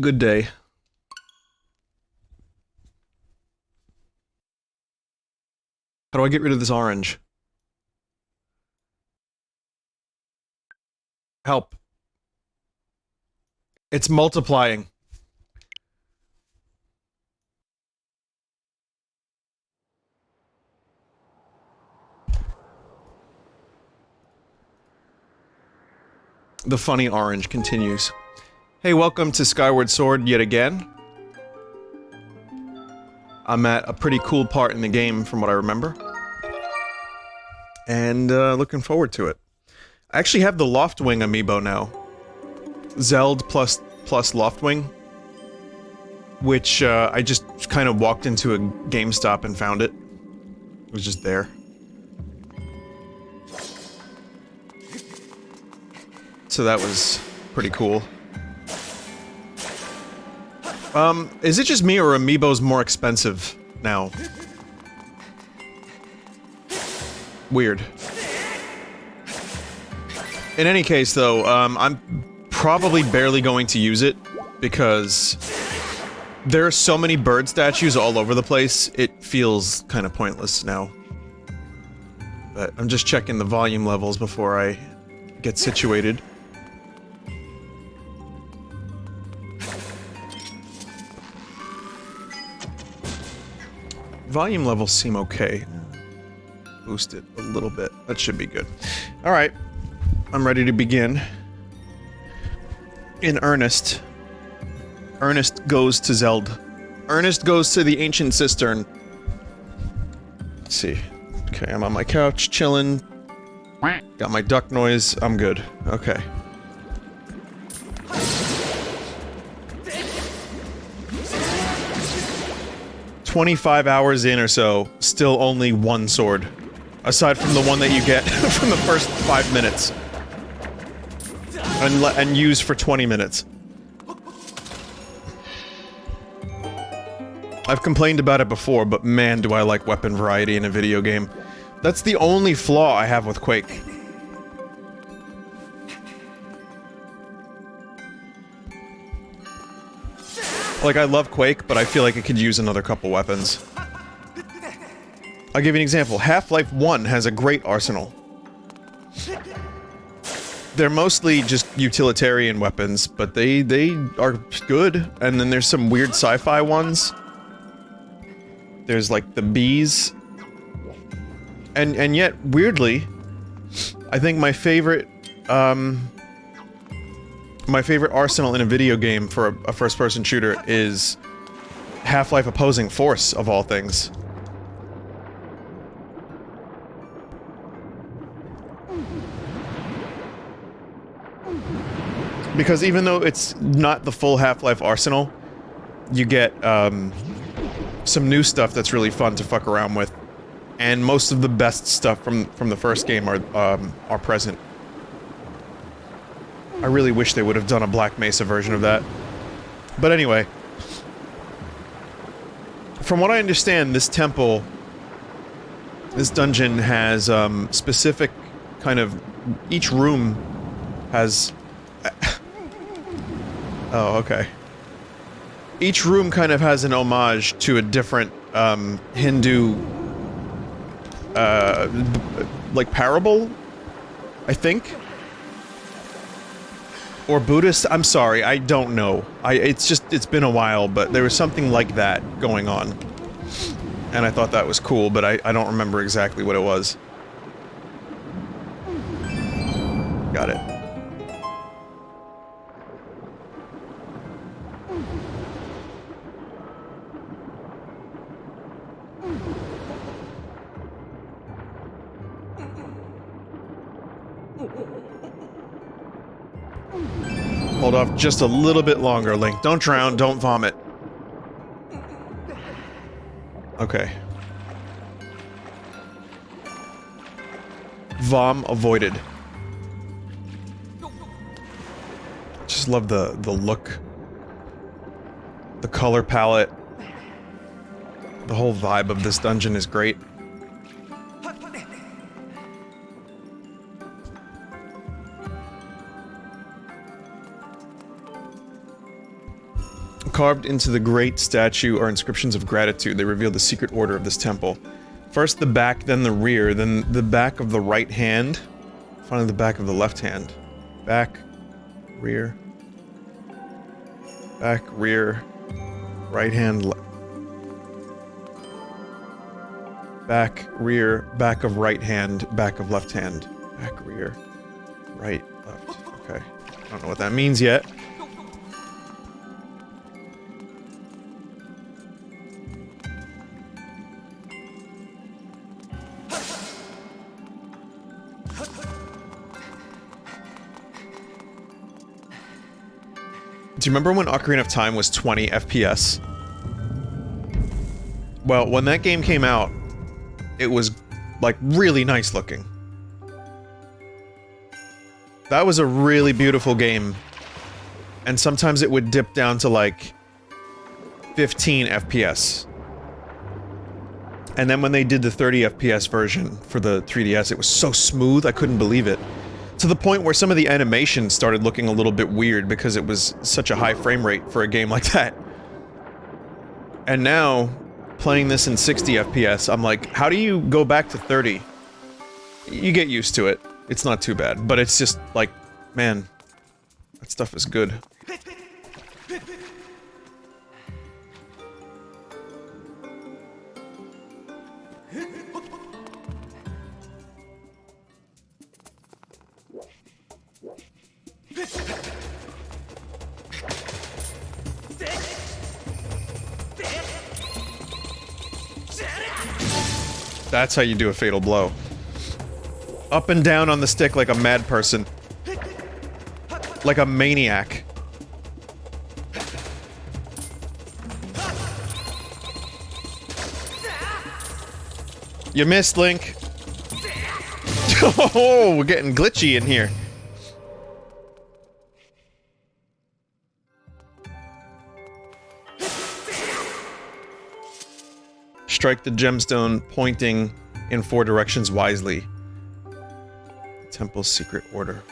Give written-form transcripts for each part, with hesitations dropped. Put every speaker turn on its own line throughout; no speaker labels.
Good day. How do I get rid of this orange? Help. It's multiplying. The funny orange continues. Hey, welcome to Skyward Sword yet again. I'm at a pretty cool part in the game from what I remember. And, looking forward to it. I actually have the Loftwing amiibo now. Zelda plus Loftwing. Which, I just kind of walked into a GameStop and found it. It was just there. So that was pretty cool. Is it just me or are Amiibos more expensive now? Weird. In any case, though, I'm probably barely going to use it because there are so many bird statues all over the place, it feels kind of pointless now. But I'm just checking the volume levels before I get situated. Volume levels seem okay. Boost it a little bit. That should be good. Alright. I'm ready to begin. In earnest. Ernest goes to Zelda. Ernest goes to the ancient Cistern. Let's see. Okay, I'm on my couch, chilling. Got my duck noise. I'm good. Okay. "25 hours in or so, still only one sword. Aside from the one that you get from the first 5 minutes. And use for 20 minutes. I've complained about it before, but man do I like weapon variety in a video game. That's the only flaw I have with Quake. Like, I love Quake, but I feel like it could use another couple weapons. I'll give you an example. Half-Life 1 has a great arsenal. They're mostly just utilitarian weapons, but they are good. And then there's some weird sci-fi ones. There's like the bees. And yet, weirdly, I think my favorite arsenal in a video game for a first-person shooter is Half-Life Opposing Force, of all things. Because even though it's not the full Half-Life arsenal, you get, some new stuff that's really fun to fuck around with. And most of the best stuff from the first game are present. I really wish they would have done a Black Mesa version of that. But anyway. From what I understand, this temple... This dungeon has, specific kind of... Each room has... Oh, okay. Each room kind of has an homage to a different, Hindu... like parable? I think? Or Buddhist? I'm sorry, I don't know. It's been a while, but there was something like that going on. And I thought that was cool, but I don't remember exactly what it was. Got it. Hold off just a little bit longer, Link. Don't drown, don't vomit. Okay. Vom avoided. Just love the look. The color palette. The whole vibe of this dungeon is great. Carved into the great statue are inscriptions of gratitude. They reveal the secret order of this temple. First the back, then the rear, then the back of the right hand, finally the back of the left hand. Back, rear, back, rear, right hand, back, rear, back of right hand, back of left hand. Back, rear, right, left. Okay. I don't know what that means yet. Do you remember when Ocarina of Time was 20 FPS? Well, when that game came out, it was, like, really nice looking. That was a really beautiful game. And sometimes it would dip down to, like, 15 FPS. And then when they did the 30 FPS version for the 3DS, it was so smooth, I couldn't believe it. To the point where some of the animations started looking a little bit weird because it was such a high frame rate for a game like that. And now, playing this in 60 FPS, I'm like, how do you go back to 30? You get used to it. It's not too bad, but it's just like, man, that stuff is good. That's how you do a fatal blow. Up and down on the stick like a mad person. Like a maniac. You missed, Link. Oh, we're getting glitchy in here. Strike the gemstone pointing in 4 directions wisely. Temple's secret order.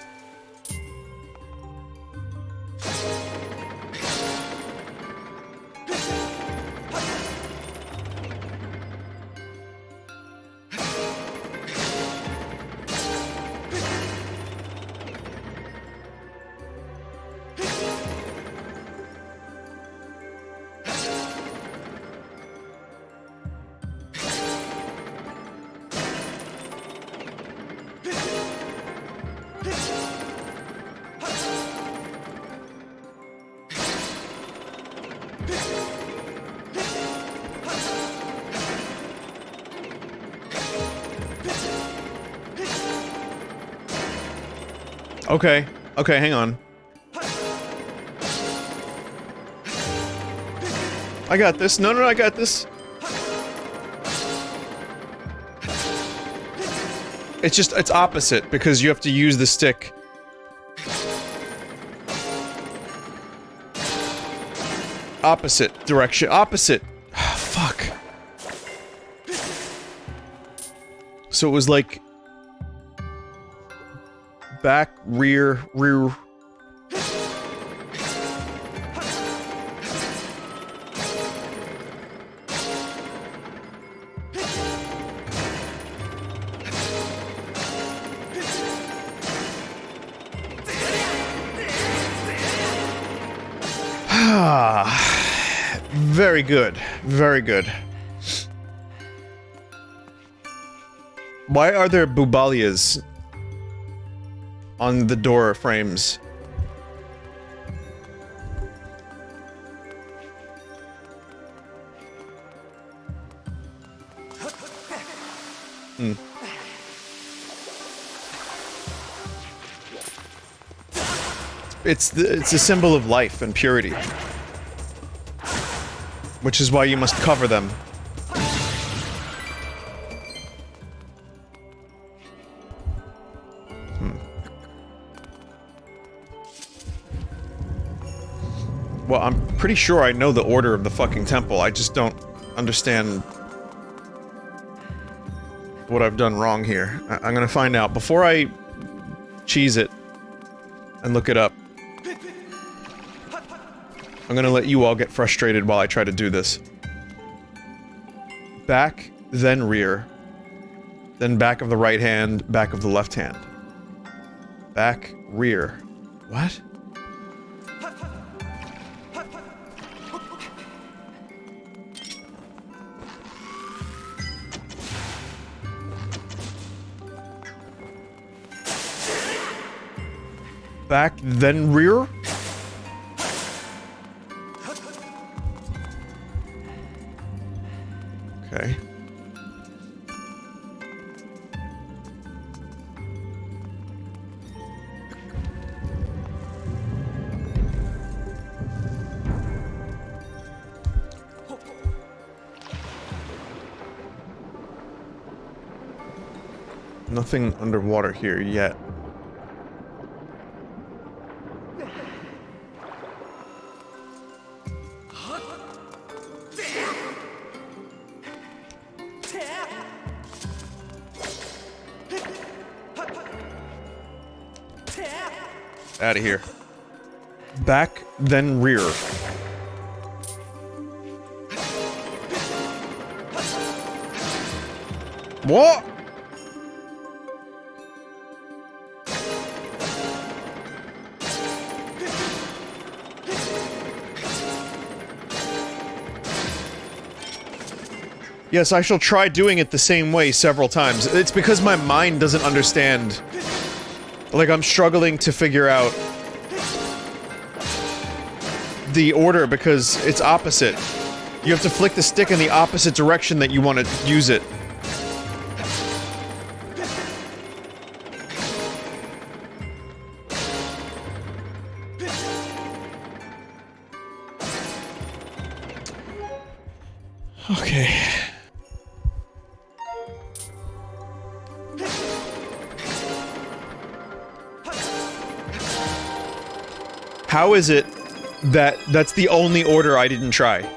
Okay. Okay, hang on. I got this. No, I got this. It's just, it's opposite, because you have to use the stick. Opposite direction. Opposite. Fuck. So it was like... back, rear, rear. Very good. Very good. Why are there Bubalias on the door frames? It's a symbol of life and purity. Which is why you must cover them. Well, I'm pretty sure I know the order of the fucking temple, I just don't understand what I've done wrong here. I'm gonna find out. Before I cheese it and look it up. I'm gonna let you all get frustrated while I try to do this. Back, then rear. Then back of the right hand, back of the left hand. Back, rear. What? Back, then rear? Okay. Nothing underwater here yet. Out of here. Back, then rear. What? Yes, I shall try doing it the same way several times. It's because my mind doesn't understand. Like, I'm struggling to figure out the order because it's opposite. You have to flick the stick in the opposite direction that you want to use it. Okay. How is it that that's the only order I didn't try?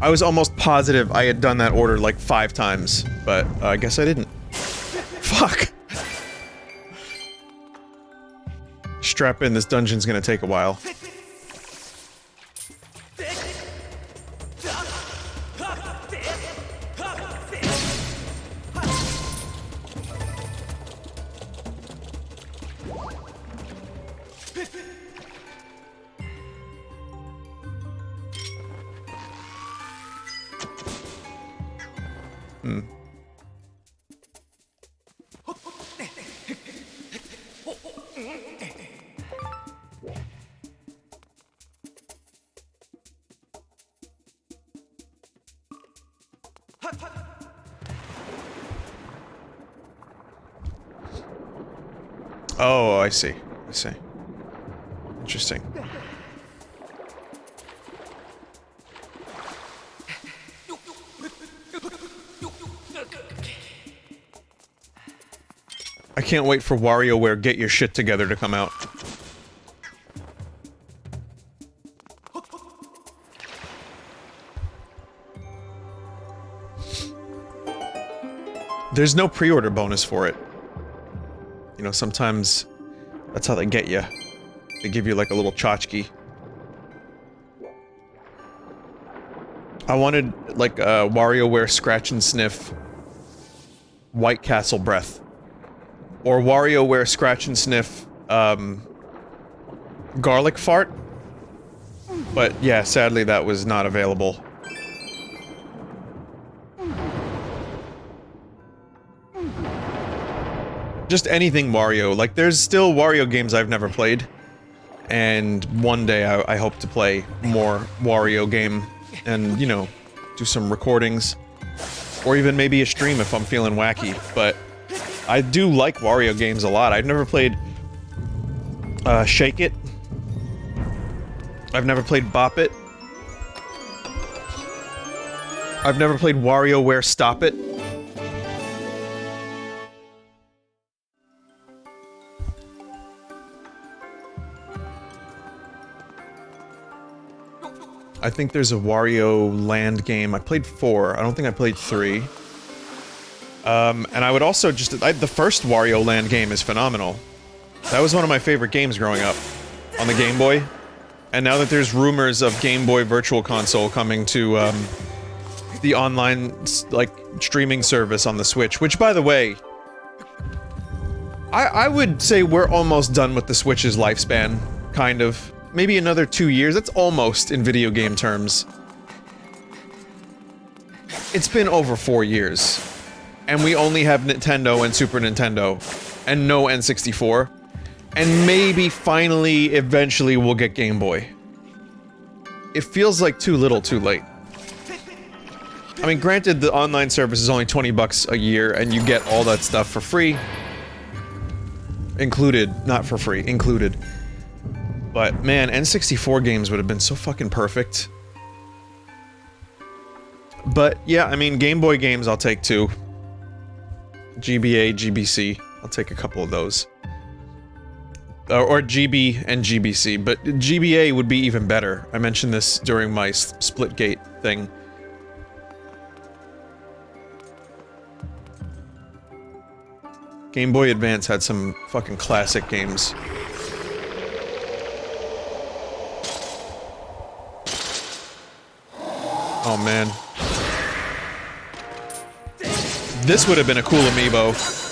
I was almost positive I had done that order like 5 times, but I guess I didn't. Fuck! Strap in, this dungeon's gonna take a while. Oh, I see. I see. Interesting. I can't wait for Warioware Get Your Shit Together to come out. There's no pre-order bonus for it. You know, sometimes that's how they get you. They give you like a little tchotchke. I wanted like a WarioWare Scratch and Sniff White Castle Breath. Or WarioWare Scratch and Sniff Garlic Fart. But yeah, sadly that was not available. Just anything Wario. Like, there's still Wario games I've never played. And one day I hope to play more Wario game. And, you know, do some recordings. Or even maybe a stream if I'm feeling wacky. But I do like Wario games a lot. I've never played Shake It. I've never played Bop It. I've never played WarioWare Stop It. I think there's a Wario Land game. I played 4. I don't think I played 3. And I would also just... the first Wario Land game is phenomenal. That was one of my favorite games growing up. on the Game Boy. And now that there's rumors of Game Boy Virtual Console coming to, the online, like, streaming service on the Switch, which, by the way, I would say we're almost done with the Switch's lifespan, kind of. Maybe another 2 years, that's almost in video game terms. It's been over 4 years. And we only have Nintendo and Super Nintendo, and no N64. And maybe, finally, eventually, we'll get Game Boy. It feels like too little, too late. I mean, granted, the online service is only 20 bucks a year, and you get all that stuff for free. Included. Not for free. Included. But, man, N64 games would have been so fucking perfect. But, yeah, I mean, Game Boy games I'll take too. GBA, GBC. I'll take a couple of those. Or GB and GBC, but GBA would be even better. I mentioned this during my Splitgate thing. Game Boy Advance had some fucking classic games. Oh man. This would have been a cool amiibo.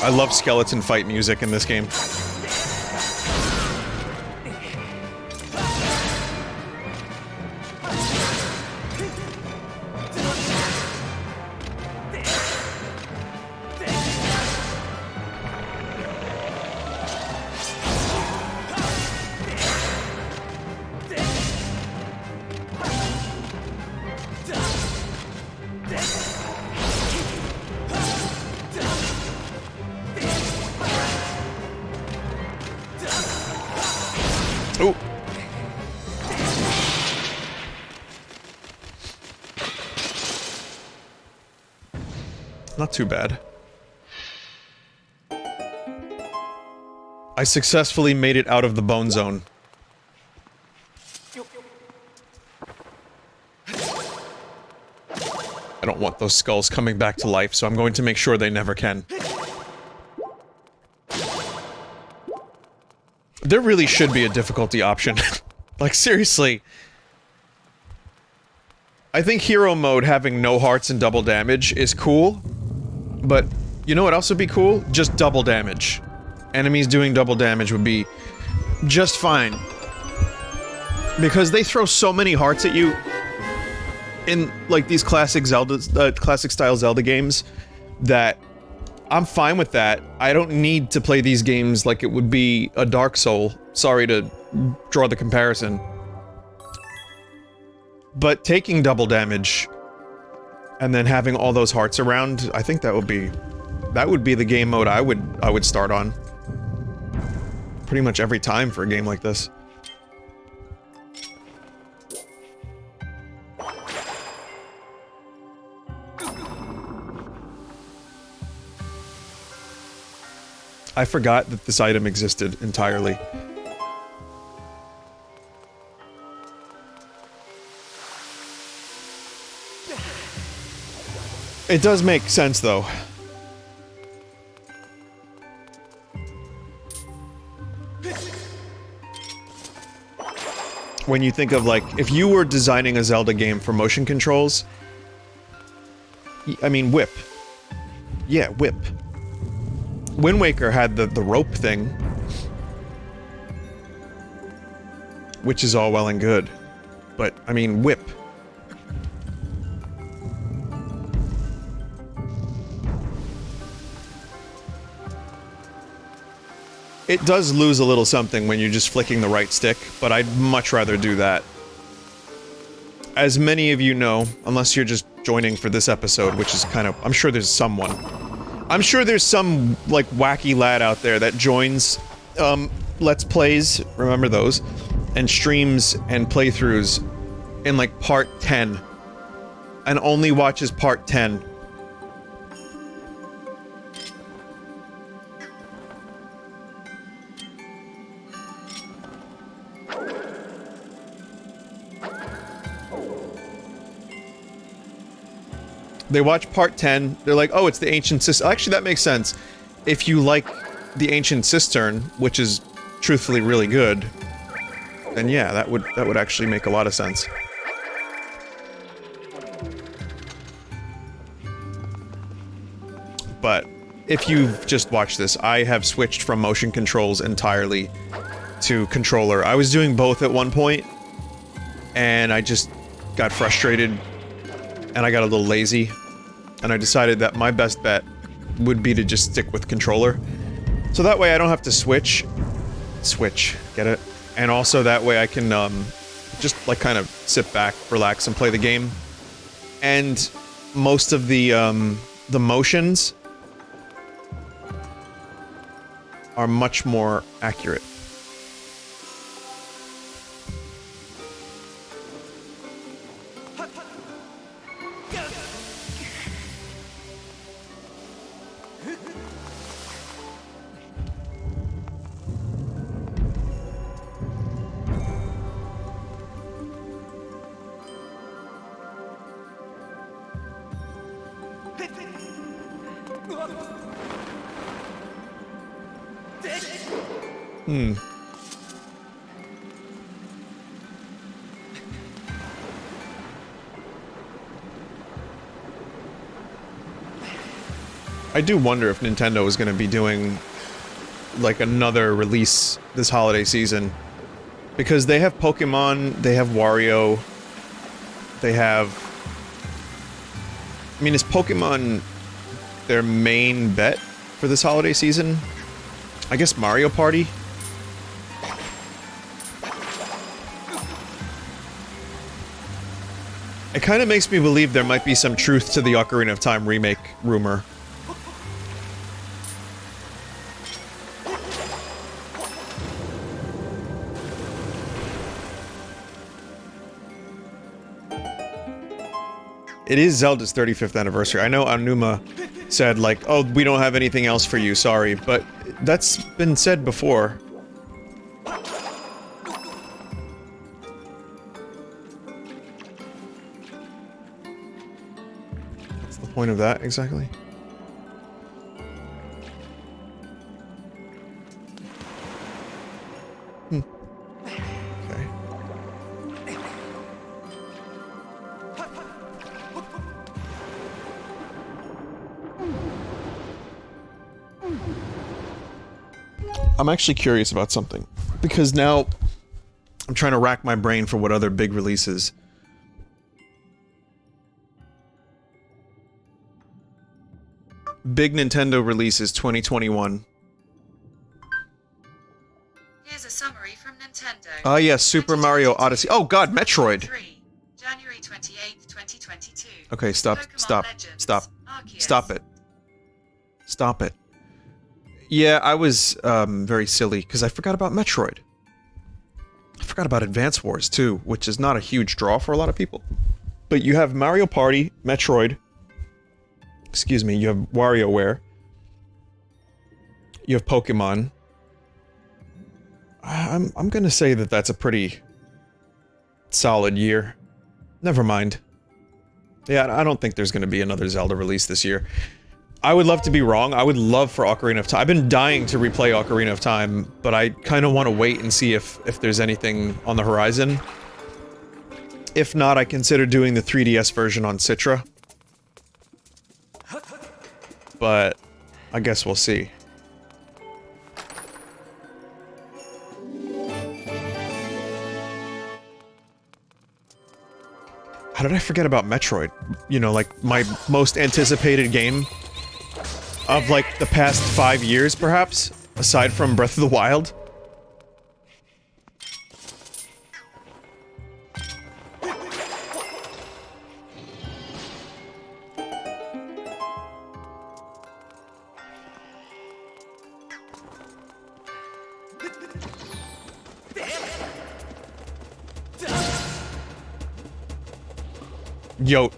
I love skeleton fight music in this game. Oh. Not too bad. I successfully made it out of the bone zone. I don't want those skulls coming back to life, so I'm going to make sure they never can. There really should be a difficulty option. Like, seriously. I think hero mode having no hearts and double damage is cool, but you know what else would be cool? Just double damage. Enemies doing double damage would be just fine. Because they throw so many hearts at you in, like, these classic Zelda, classic-style Zelda games, that I'm fine with that. I don't need to play these games like it would be a Dark Soul. Sorry to draw the comparison. But taking double damage, and then having all those hearts around, I think that would be the game mode I would start on. Pretty much every time for a game like this. I forgot that this item existed entirely. It does make sense, though. When you think of, like, if you were designing a Zelda game for motion controls... I mean, whip. Yeah, whip. Wind Waker had the rope thing. Which is all well and good. But, I mean, whip. It does lose a little something when you're just flicking the right stick, but I'd much rather do that. As many of you know, unless you're just joining for this episode, which is kind of... I'm sure there's someone. I'm sure there's some, like, wacky lad out there that joins, Let's Plays, remember those, and streams and playthroughs in, like, part 10, and only watches part 10. They watch part 10, they're like, oh, it's the ancient Cistern. Actually, that makes sense. If you like the ancient Cistern, which is truthfully really good, then yeah, that would actually make a lot of sense. But if you've just watched this, I have switched from motion controls entirely to controller. I was doing both at one point, and I just got frustrated, and I got a little lazy, and I decided that my best bet would be to just stick with controller. So that way I don't have to switch, get it? And also that way I can, just, like, kind of sit back, relax, and play the game. And most of the motions are much more accurate. I do wonder if Nintendo is going to be doing, like, another release this holiday season. Because they have Pokemon, they have Wario, they have... I mean, is Pokemon their main bet for this holiday season? I guess Mario Party? It kind of makes me believe there might be some truth to the Ocarina of Time remake rumor. It is Zelda's 35th anniversary. I know Anuma said, like, oh, we don't have anything else for you, sorry, but that's been said before. What's the point of that, exactly? Okay. I'm actually curious about something, because now I'm trying to rack my brain for what other big releases. Big Nintendo releases 2021.
Here's a summary from Nintendo.
Ah yes, Super Mario Odyssey. Oh god, Metroid!
January 28th, 2022.
Okay, stop,
Pokemon
stop,
Legends,
stop.
Arceus.
Stop it. Stop it. Yeah, I was, very silly, because I forgot about Metroid. I forgot about Advance Wars, too, which is not a huge draw for a lot of people. But you have Mario Party, Metroid... Excuse me, you have Warioware. You have Pokemon. I'm gonna say that that's a pretty... solid year. Never mind. Yeah, I don't think there's gonna be another Zelda release this year. I would love to be wrong. I would love for Ocarina of Time. I've been dying to replay Ocarina of Time, but I kind of want to wait and see if there's anything on the horizon. If not, I consider doing the 3DS version on Citra. But I guess we'll see. How did I forget about Metroid? You know, like, my most anticipated game of, like, the past 5 years, perhaps? Aside from Breath of the Wild? Yo.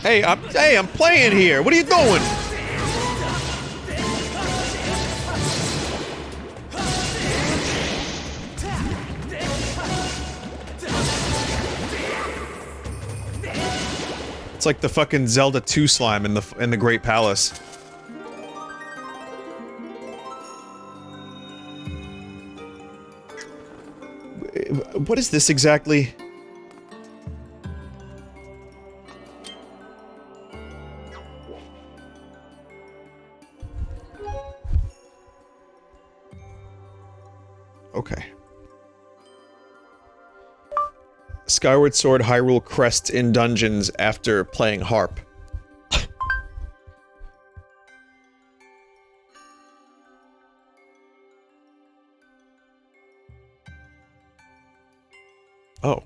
I'm playing here. What are you doing? It's like the fucking Zelda 2 slime in the Great Palace. What is this exactly? Okay. Skyward Sword Hyrule Crest in dungeons after playing harp. Oh.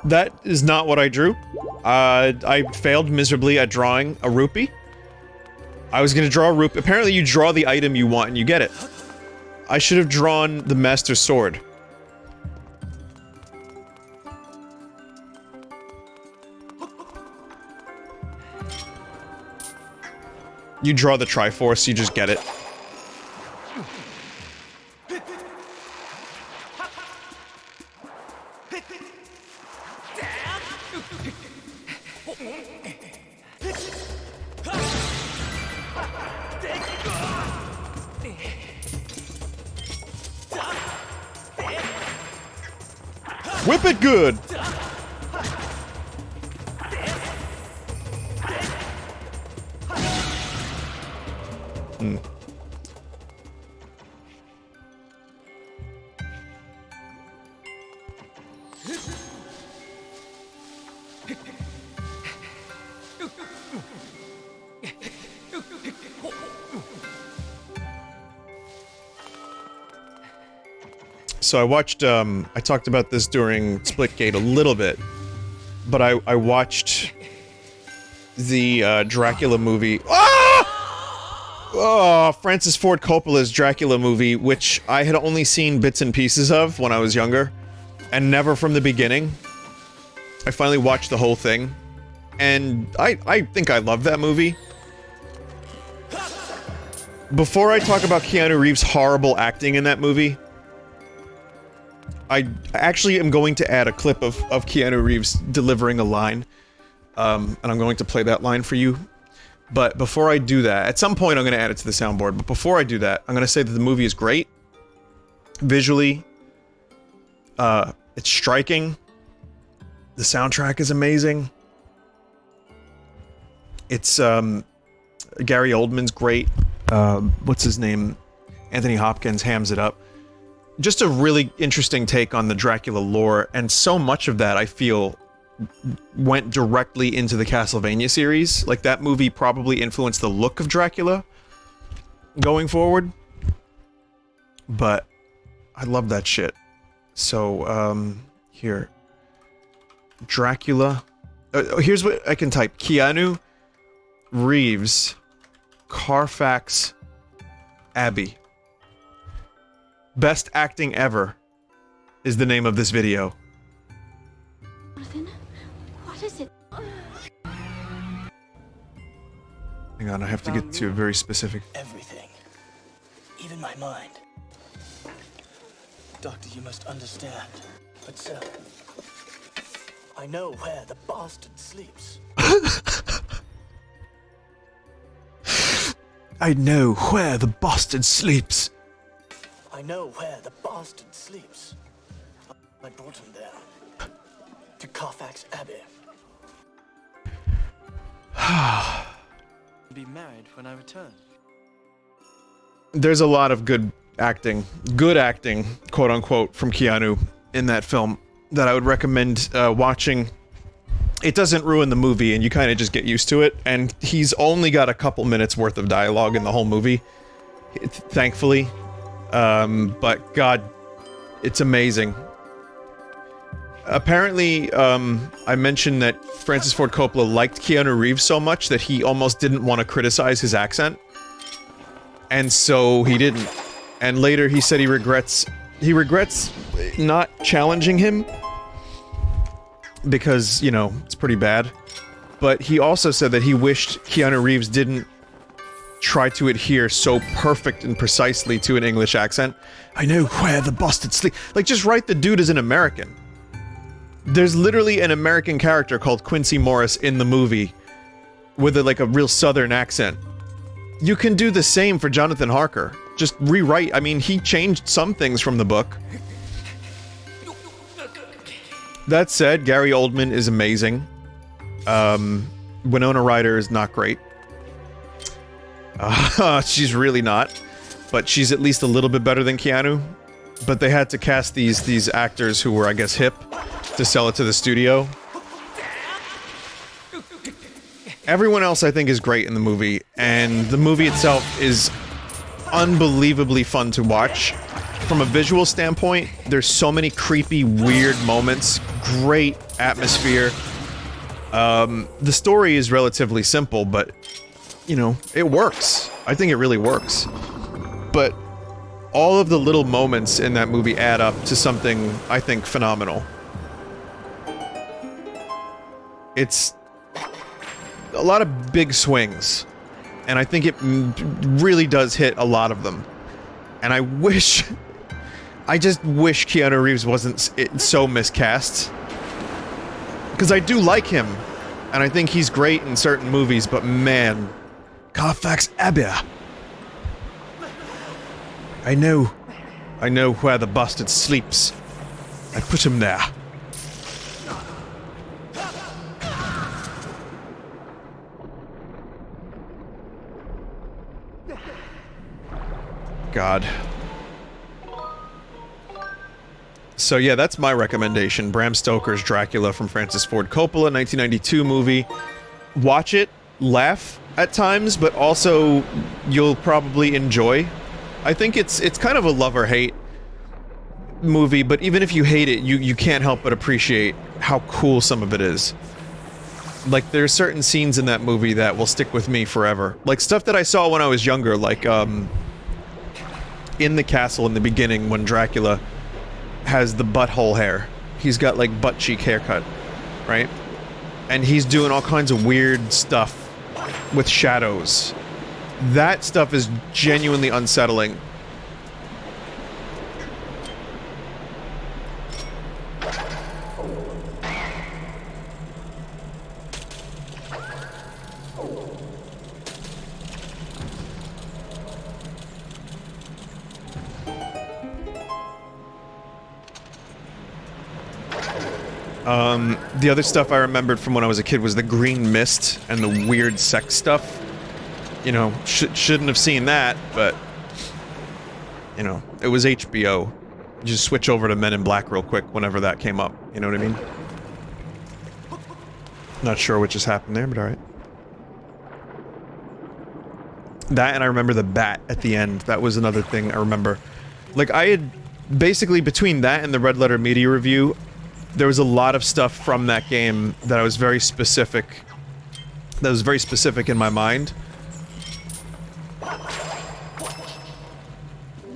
That is not what I drew. I failed miserably at drawing a rupee. I was gonna draw a rupee. Apparently you draw the item you want and you get it. I should have drawn the Master Sword. You draw the Triforce, you just get it. Whip it good! Hmm. So I watched, I talked about this during Splitgate a little bit, but I watched the, Dracula movie. Ah! Oh, Francis Ford Coppola's Dracula movie, which I had only seen bits and pieces of when I was younger, and never from the beginning. I finally watched the whole thing, and I think I love that movie. Before I talk about Keanu Reeves' horrible acting in that movie, I actually am going to add a clip of Keanu Reeves delivering a line, and I'm going to play that line for you. But before I do that, at some point I'm going to add it to the soundboard, but before I do that, I'm going to say that the movie is great. Visually, it's striking. The soundtrack is amazing. It's, Gary Oldman's great. What's his name? Anthony Hopkins hams it up. Just a really interesting take on the Dracula lore, and so much of that, I feel, went directly into the Castlevania series. Like, that movie probably influenced the look of Dracula going forward. But I love that shit. So, here. Dracula. Here's what I can type. Keanu Reeves Carfax Abbey. Best acting ever is the name of this video.
Jonathan, what is it?
Hang on, I have to get to a very specific...
Everything. Even my mind. Doctor, you must understand. But sir, I know where the bastard sleeps.
I know where the bastard sleeps.
I know where the bastard sleeps. I brought him there. To Carfax Abbey. Be married when I return.
There's a lot of good acting, quote unquote, from Keanu in that film that I would recommend watching it doesn't ruin the movie, and you kind of just get used to it. And he's only got a couple minutes worth of dialogue in the whole movie, thankfully. But God, it's amazing. Apparently, I mentioned that Francis Ford Coppola liked Keanu Reeves so much that he almost didn't want to criticize his accent. And so he didn't. And later he said he regrets not challenging him because, you know, it's pretty bad. But he also said that he wished Keanu Reeves didn't try to adhere so perfect and precisely to an English accent. I know where the bastard sleep. Like, just write the dude as an American. There's literally an American character called Quincy Morris in the movie with a real southern accent. You can do the same for Jonathan Harker. Just rewrite. I mean, he changed some things from the book. That said, Gary Oldman is amazing. Winona Ryder is not great. She's really not. But she's at least a little bit better than Keanu. But they had to cast these actors who were, I guess, hip to sell it to the studio. Everyone else, I think, is great in the movie, and the movie itself is unbelievably fun to watch. From a visual standpoint, there's so many creepy, weird moments, great atmosphere. The story is relatively simple, but, you know, it works. I think it really works. But all of the little moments in that movie add up to something, I think, phenomenal. It's a lot of big swings, and I think it really does hit a lot of them. And I just wish Keanu Reeves wasn't so miscast. Because I do like him, and I think he's great in certain movies, but man, Carfax Abbey. I know where the bastard sleeps. I put him there. God. So yeah, that's my recommendation. Bram Stoker's Dracula from Francis Ford Coppola, 1992 movie. Watch it, laugh at times, but also you'll probably enjoy. I think it's kind of a love or hate movie, but even if you hate it, you can't help but appreciate how cool some of it is. Like, there's certain scenes in that movie that will stick with me forever. Like, stuff that I saw when I was younger, like, in the castle in the beginning when Dracula has the butthole hair. He's got, like, butt cheek haircut, right? And he's doing all kinds of weird stuff with shadows. That stuff is genuinely unsettling. The other stuff I remembered from when I was a kid was the green mist and the weird sex stuff. You know, shouldn't have seen that, but, you know, it was HBO. Just switch over to Men in Black real quick whenever that came up, you know what I mean? Not sure what just happened there, but alright. That, and I remember the bat at the end. That was another thing I remember. Like, I had, basically, between that and the Red Letter Media review, there was a lot of stuff from that game that I was very specific, in my mind.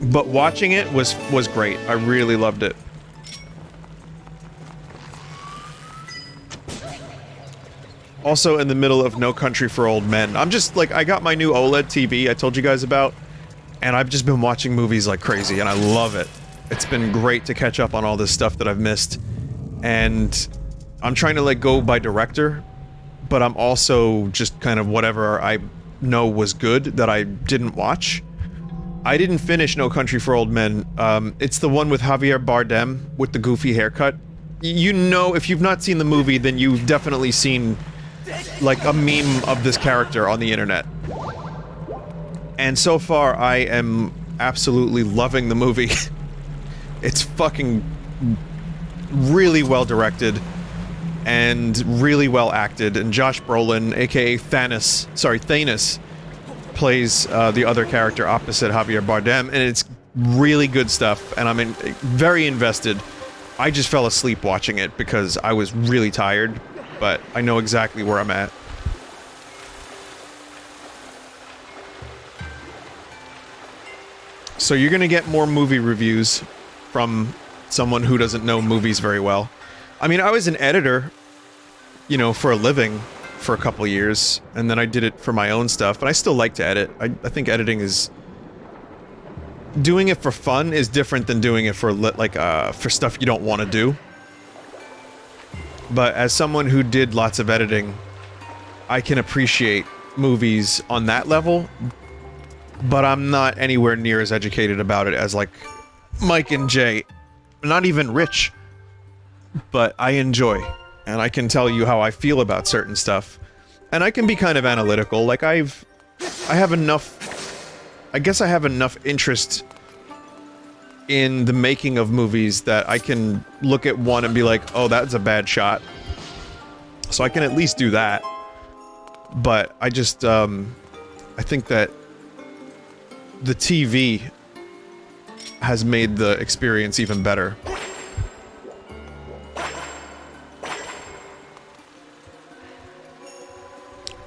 But watching it was great. I really loved it. Also in the middle of No Country for Old Men. I'm just, like, I got my new OLED TV I told you guys about, and I've just been watching movies like crazy, and I love it. It's been great to catch up on all this stuff that I've missed. And I'm trying to, like, go by director, but I'm also just kind of whatever I know was good that I didn't watch. I didn't finish No Country for Old Men. It's the one with Javier Bardem with the goofy haircut. You know, if you've not seen the movie, then you've definitely seen, like, a meme of this character on the internet. And so far, I am absolutely loving the movie. It's fucking really well directed. and really well acted. And Josh Brolin, aka Thanos, plays the other character opposite Javier Bardem, and it's really good stuff. And I'm very invested. I just fell asleep watching it because I was really tired, but I know exactly where I'm at. So you're gonna get more movie reviews from someone who doesn't know movies very well. I mean, I was an editor, you know, for a living for a couple years, and then I did it for my own stuff, but I still like to edit. I think editing is... Doing it for fun is different than doing it for, for stuff you don't want to do. But as someone who did lots of editing, I can appreciate movies on that level, but I'm not anywhere near as educated about it as, like, Mike and Jay. Not even Rich. But I enjoy, and I can tell you how I feel about certain stuff. And I can be kind of analytical, like, I have enough... I guess I have enough interest in the making of movies that I can look at one and be like, oh, that's a bad shot. So I can at least do that. But I just, I think that the TV has made the experience even better.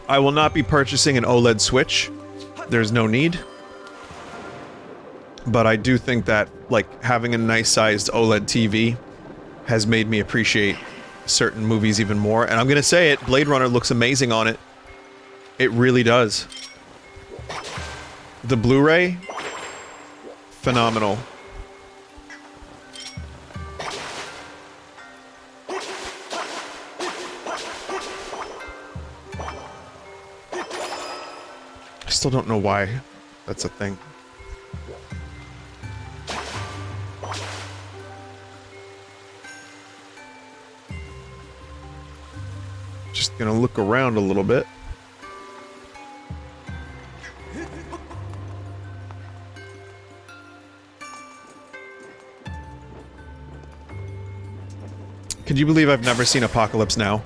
I will not be purchasing an OLED Switch. There's no need. But I do think that, like, having a nice-sized OLED TV has made me appreciate certain movies even more. And I'm gonna say it, Blade Runner looks amazing on it. It really does. The Blu-ray? Phenomenal. I still don't know why that's a thing. Just gonna look around a little bit. Could you believe I've never seen Apocalypse Now?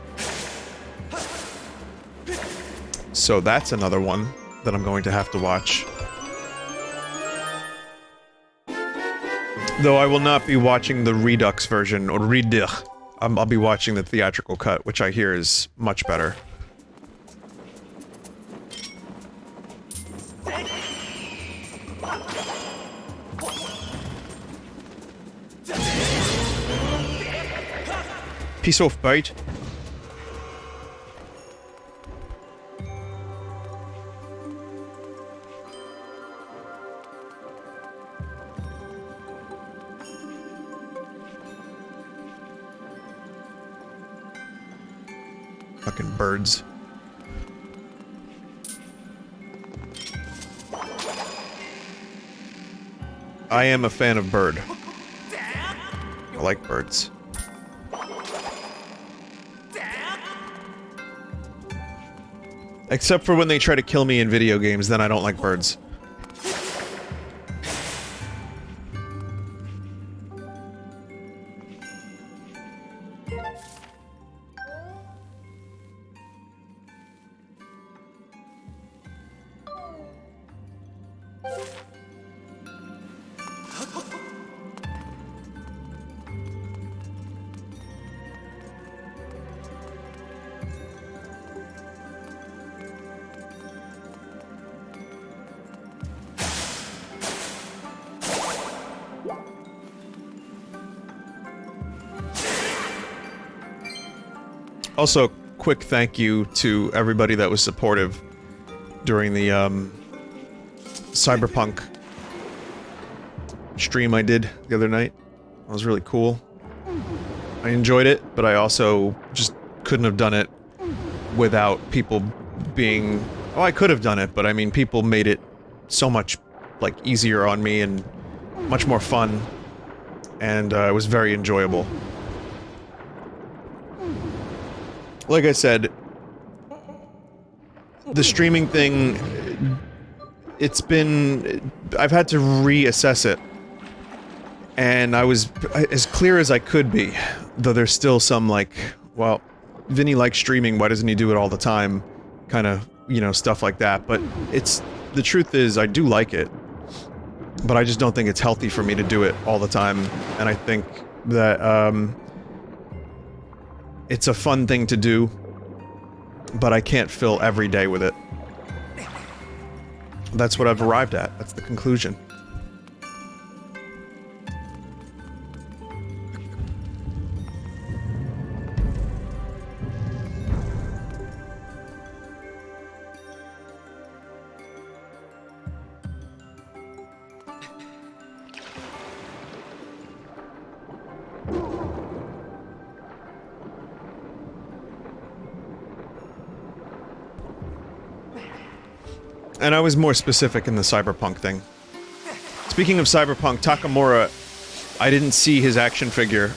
So that's another one that I'm going to have to watch. Though I will not be watching the Redux version, or Redux. I'll be watching the theatrical cut, which I hear is much better. Piece off, bite. Fucking birds. I am a fan of bird. I like birds. Except for when they try to kill me in video games, then I don't like birds. Also, quick thank you to everybody that was supportive during the, Cyberpunk stream I did the other night. That was really cool. I enjoyed it, but I also just couldn't have done it without people being... Oh, I could have done it, but I mean, people made it so much, like, easier on me and much more fun, and it was very enjoyable. Like I said, the streaming thing, it's been... I've had to reassess it. And I was as clear as I could be, though there's still some, like, well, Vinny likes streaming, why doesn't he do it all the time? Kind of, you know, stuff like that. But it's... the truth is, I do like it. But I just don't think it's healthy for me to do it all the time. And I think that, it's a fun thing to do, but I can't fill every day with it. That's what I've arrived at. That's the conclusion. And I was more specific in the Cyberpunk thing. Speaking of Cyberpunk, Takamura, I didn't see his action figure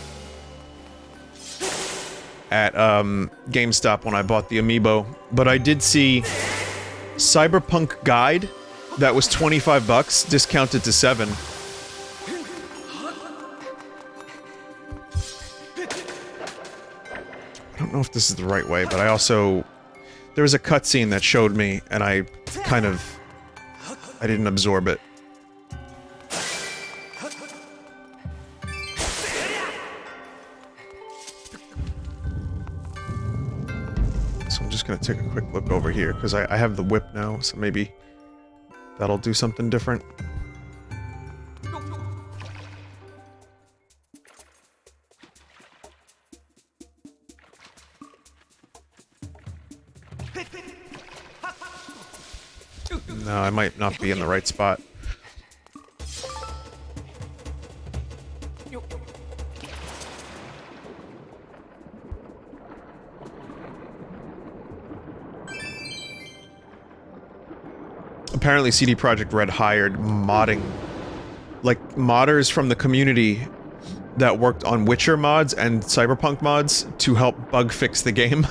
at GameStop when I bought the Amiibo, but I did see Cyberpunk Guide that was 25 bucks, discounted to 7. I don't know if this is the right way, but I also... there was a cutscene that showed me, and I kind of... I didn't absorb it. So I'm just gonna take a quick look over here, because I have the whip now, so maybe that'll do something different. No, I might not be in the right spot. Apparently CD Projekt Red hired modding... like, modders from the community that worked on Witcher mods and Cyberpunk mods to help bug fix the game.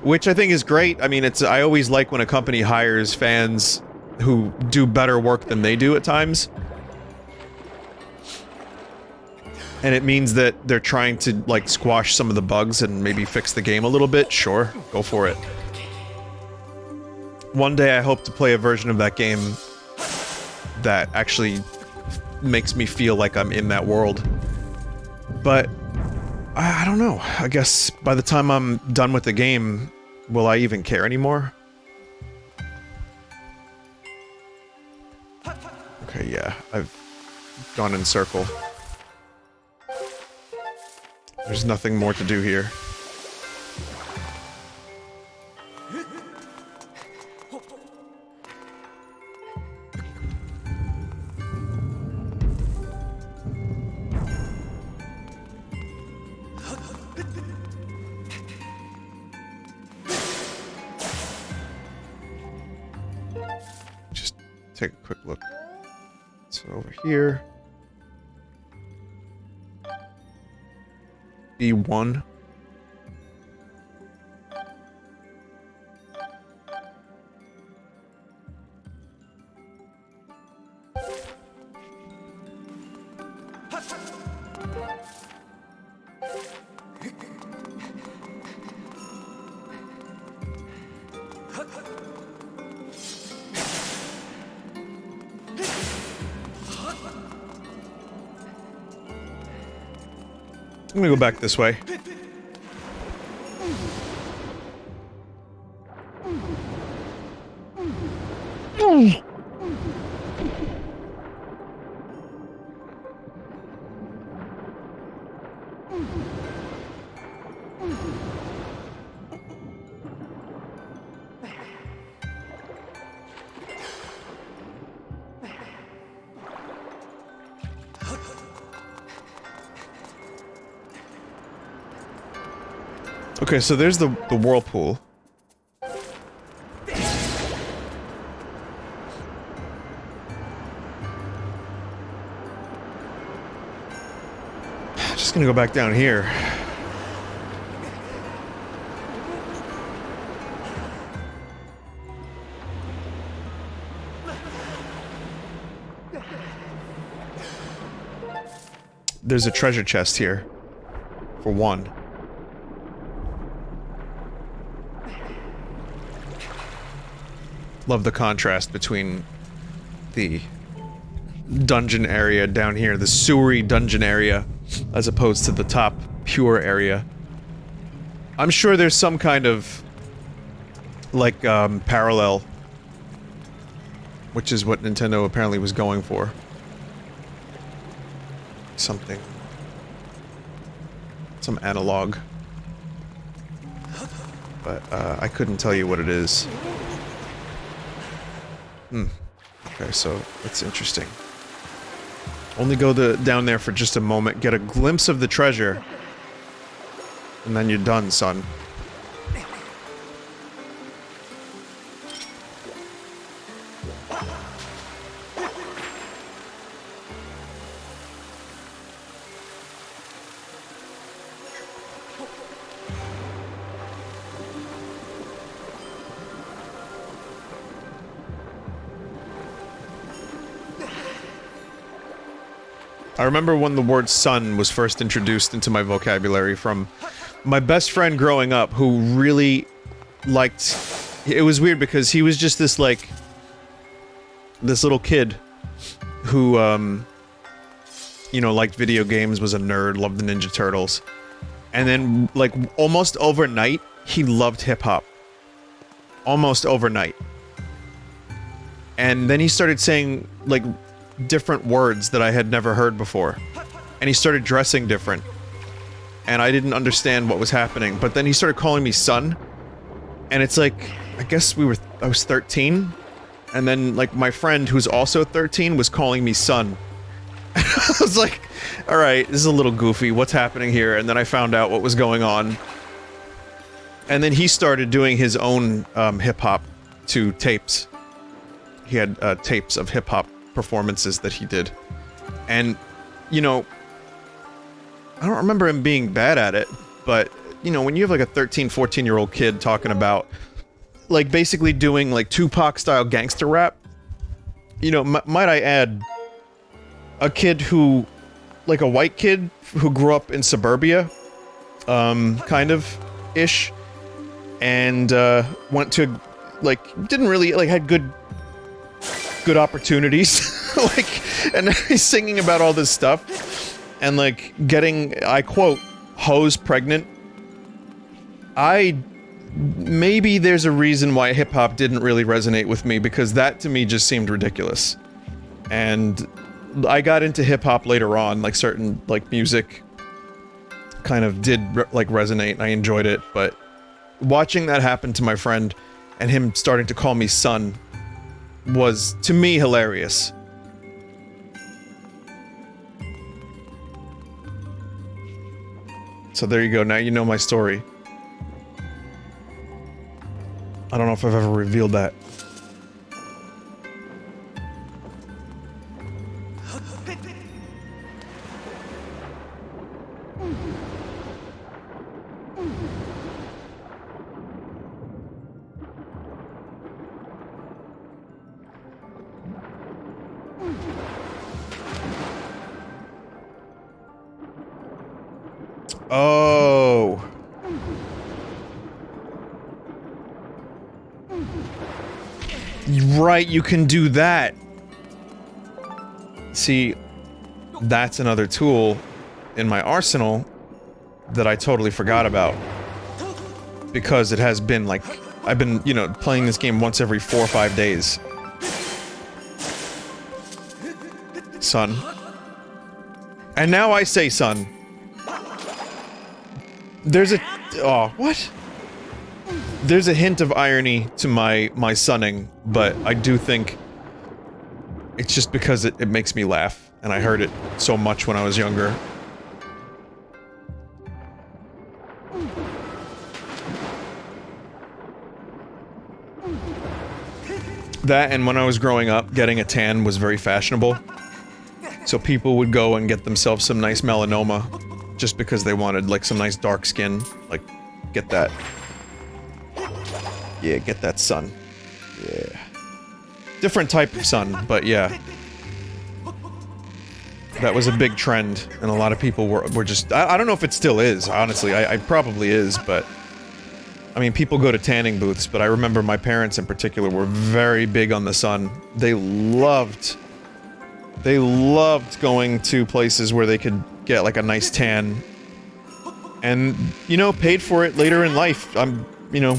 Which I think is great. I mean, I always like when a company hires fans who do better work than they do at times. And it means that they're trying to, like, squash some of the bugs and maybe fix the game a little bit. Sure, go for it. One day I hope to play a version of that game that actually makes me feel like I'm in that world. But... I don't know. I guess by the time I'm done with the game, will I even care anymore? Okay, yeah. I've gone in circle. There's nothing more to do here. Take a quick look. So over here. B1. I'm gonna go back this way. Okay, so there's the whirlpool. Just gonna go back down here. There's a treasure chest here. For one. Love the contrast between the dungeon area down here, the sewery dungeon area, as opposed to the top pure area. I'm sure there's some kind of, like, parallel, which is what Nintendo apparently was going for. Something. Some analog. But, I couldn't tell you what it is. Okay, so, that's interesting. Only go down there for just a moment, get a glimpse of the treasure, and then you're done, son. I remember when the word son was first introduced into my vocabulary from my best friend growing up, who really liked... It was weird because he was just this, like... this little kid who, you know, liked video games, was a nerd, loved the Ninja Turtles. And then, like, almost overnight, he loved hip-hop. Almost overnight. And then he started saying, like, different words that I had never heard before. And he started dressing different. And I didn't understand what was happening. But then he started calling me son. And it's like, I guess I was 13. And then, like, my friend, who's also 13, was calling me son. I was like, alright, this is a little goofy, what's happening here? And then I found out what was going on. And then he started doing his own, hip-hop to tapes. He had, tapes of hip-hop performances that he did. And, you know, I don't remember him being bad at it, but, you know, when you have, like, a 13, 14-year-old kid talking about, like, basically doing, like, Tupac-style gangster rap, you know, might I add, a kid who, like, a white kid who grew up in suburbia, kind of, ish, and, went to, like, didn't really, like, had good opportunities, like, and he's singing about all this stuff, and, like, getting, I quote, hoes pregnant. Maybe there's a reason why hip-hop didn't really resonate with me, because that to me just seemed ridiculous. And I got into hip-hop later on, like, certain, like, music kind of did, like, resonate, and I enjoyed it, but watching that happen to my friend, and him starting to call me son, was, to me, hilarious. So there you go, now you know my story. I don't know if I've ever revealed that. Oh. Right, you can do that. See, that's another tool in my arsenal that I totally forgot about. Because it has been, like, I've been, you know, playing this game once every 4 or 5 days. Son. And now I say son. There's a... oh, what? There's a hint of irony to my sonning, but I do think it's just because it makes me laugh, and I heard it so much when I was younger. That, and when I was growing up, getting a tan was very fashionable. So people would go and get themselves some nice melanoma, just because they wanted, like, some nice dark skin. Like, get that. Yeah, get that sun. Yeah. Different type of sun, but yeah. That was a big trend, and a lot of people were just... I don't know if it still is, honestly. I probably is, but... I mean, people go to tanning booths, but I remember my parents in particular were very big on the sun. They loved going to places where they could get, like, a nice tan. And, you know, paid for it later in life. You know...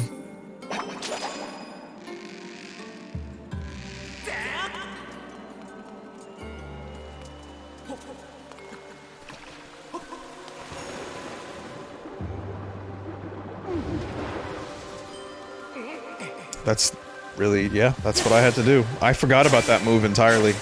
That's really, yeah, that's what I had to do. I forgot about that move entirely.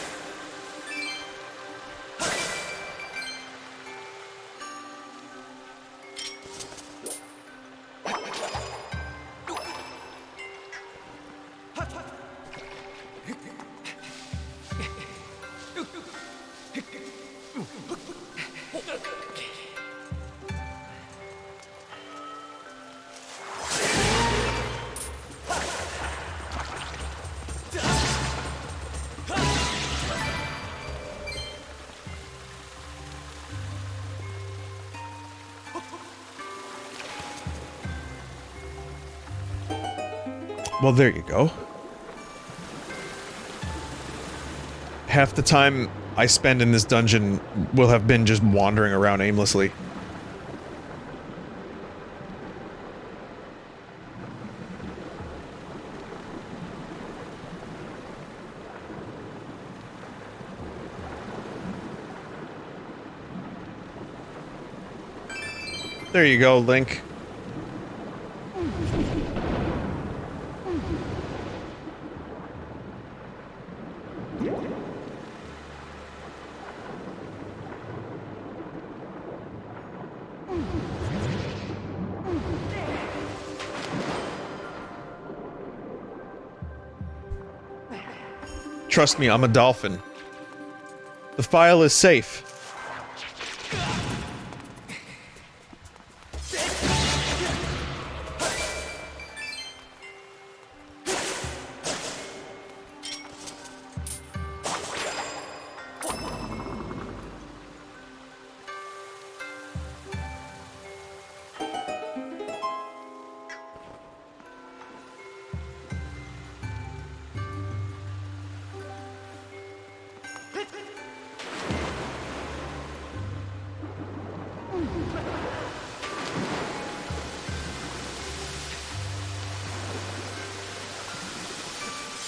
Well, there you go. Half the time I spend in this dungeon will have been just wandering around aimlessly. There you go, Link. Trust me, I'm a dolphin. The file is safe.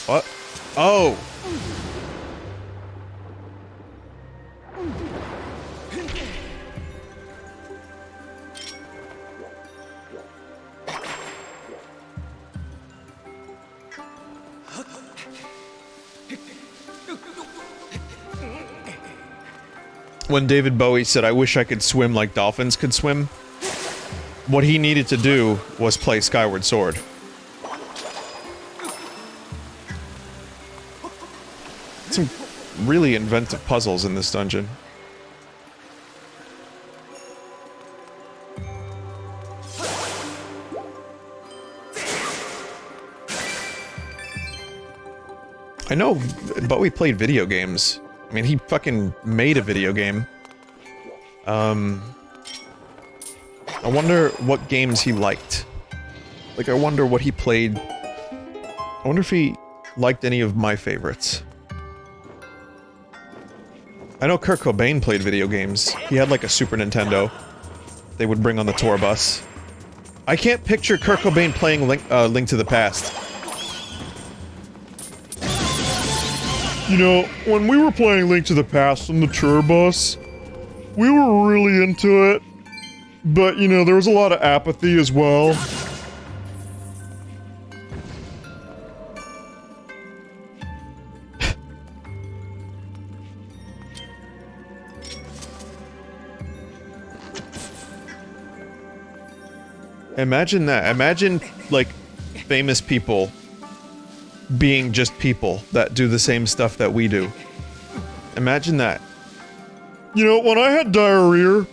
What? Oh! When David Bowie said, "I wish I could swim like dolphins could swim," what he needed to do was play Skyward Sword. Some really inventive puzzles in this dungeon. I know Bowie played video games. I mean, he fucking made a video game. I wonder what games he liked. Like, I wonder what he played. I wonder if he liked any of my favorites. I know Kurt Cobain played video games. He had like a Super Nintendo they would bring on the tour bus. I can't picture Kurt Cobain playing Link to the Past. You know, when we were playing Link to the Past on the tour bus, we were really into it. But, you know, there was a lot of apathy as well. Imagine that. Imagine, like, famous people being just people that do the same stuff that we do. Imagine that. You know, when I had diarrhea,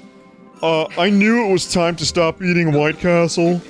I knew it was time to stop eating White Castle.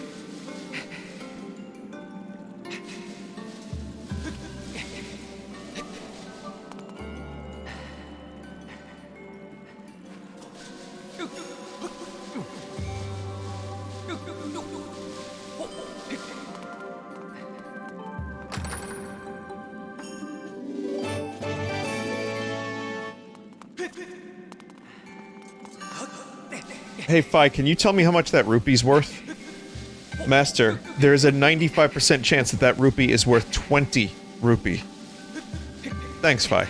Hey, Fi, can you tell me how much that rupee's worth? Master, there is a 95% chance that that rupee is worth 20 rupee. Thanks, Fi.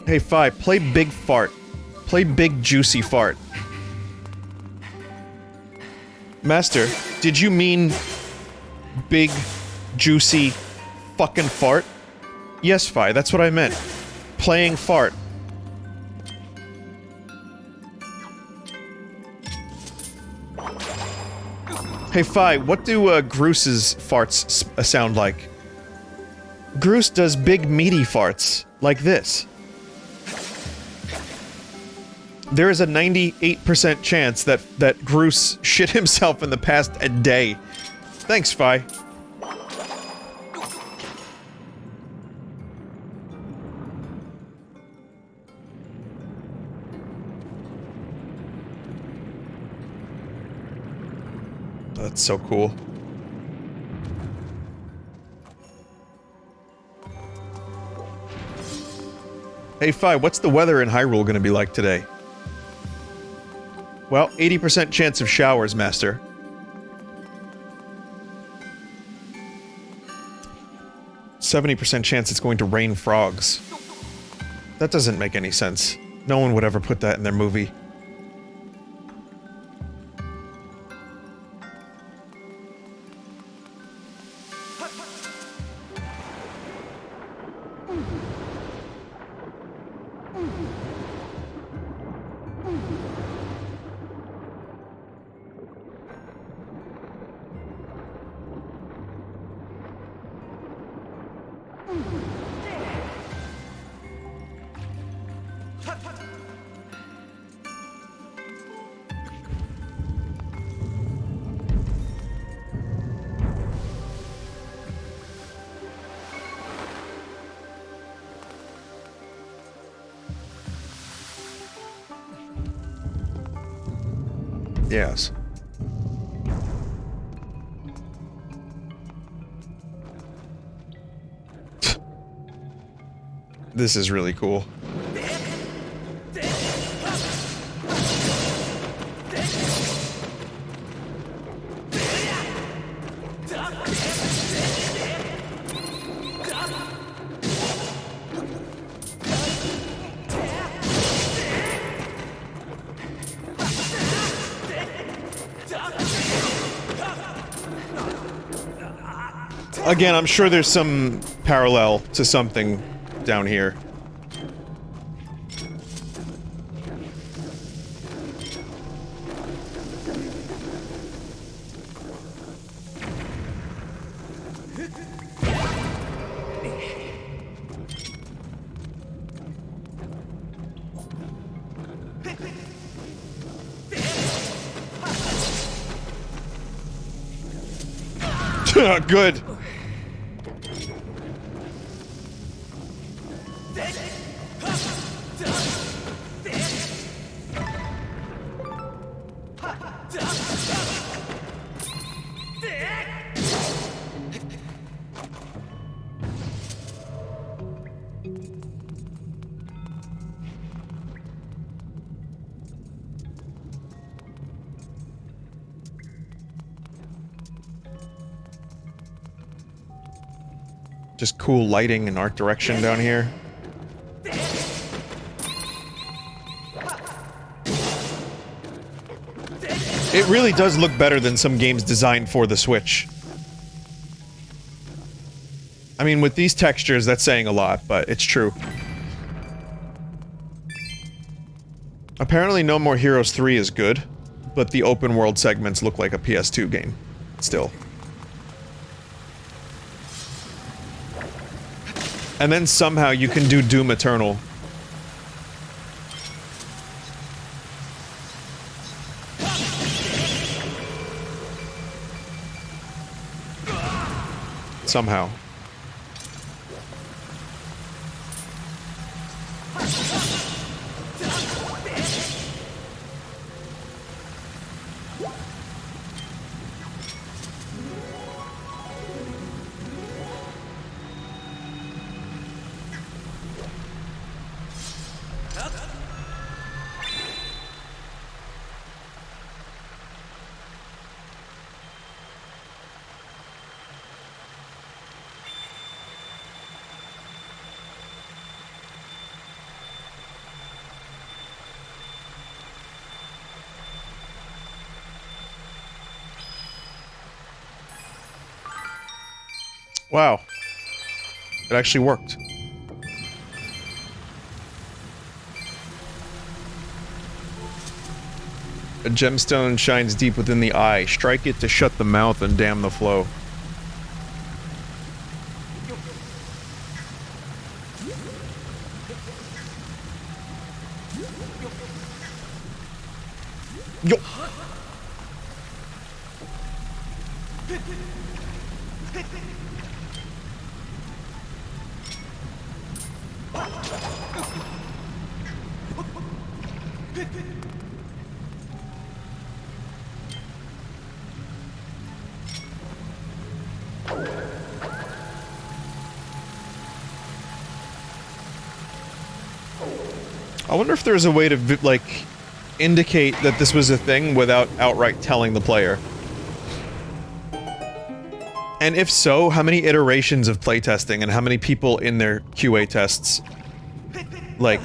Hey, Fi, play Big Fart. Play Big Juicy Fart. Master, did you mean Big Juicy fucking Fart? Yes, Fi, that's what I meant. Playing Fart. Hey, Fi, what do, Groos's farts sound like? Groos does big meaty farts, like this. There is a 98% chance that Groos shit himself in the past a day. Thanks, Fi. That's so cool. Hey, Fi, what's the weather in Hyrule gonna be like today? Well, 80% chance of showers, Master. %70% chance it's going to rain frogs. That doesn't make any sense. No one would ever put that in their movie. Yes. This is really cool. Again, I'm sure there's some parallel to something down here. Good. Just cool lighting and art direction down here. It really does look better than some games designed for the Switch. I mean, with these textures, that's saying a lot, but it's true. Apparently No More Heroes 3 is good, but the open world segments look like a PS2 game. Still. And then somehow you can do Doom Eternal. Somehow. Wow. It actually worked. A gemstone shines deep within the eye. Strike it to shut the mouth and dam the flow. Yo. I wonder if there's a way to, like, indicate that this was a thing without outright telling the player. And if so, how many iterations of playtesting and how many people in their QA tests, like,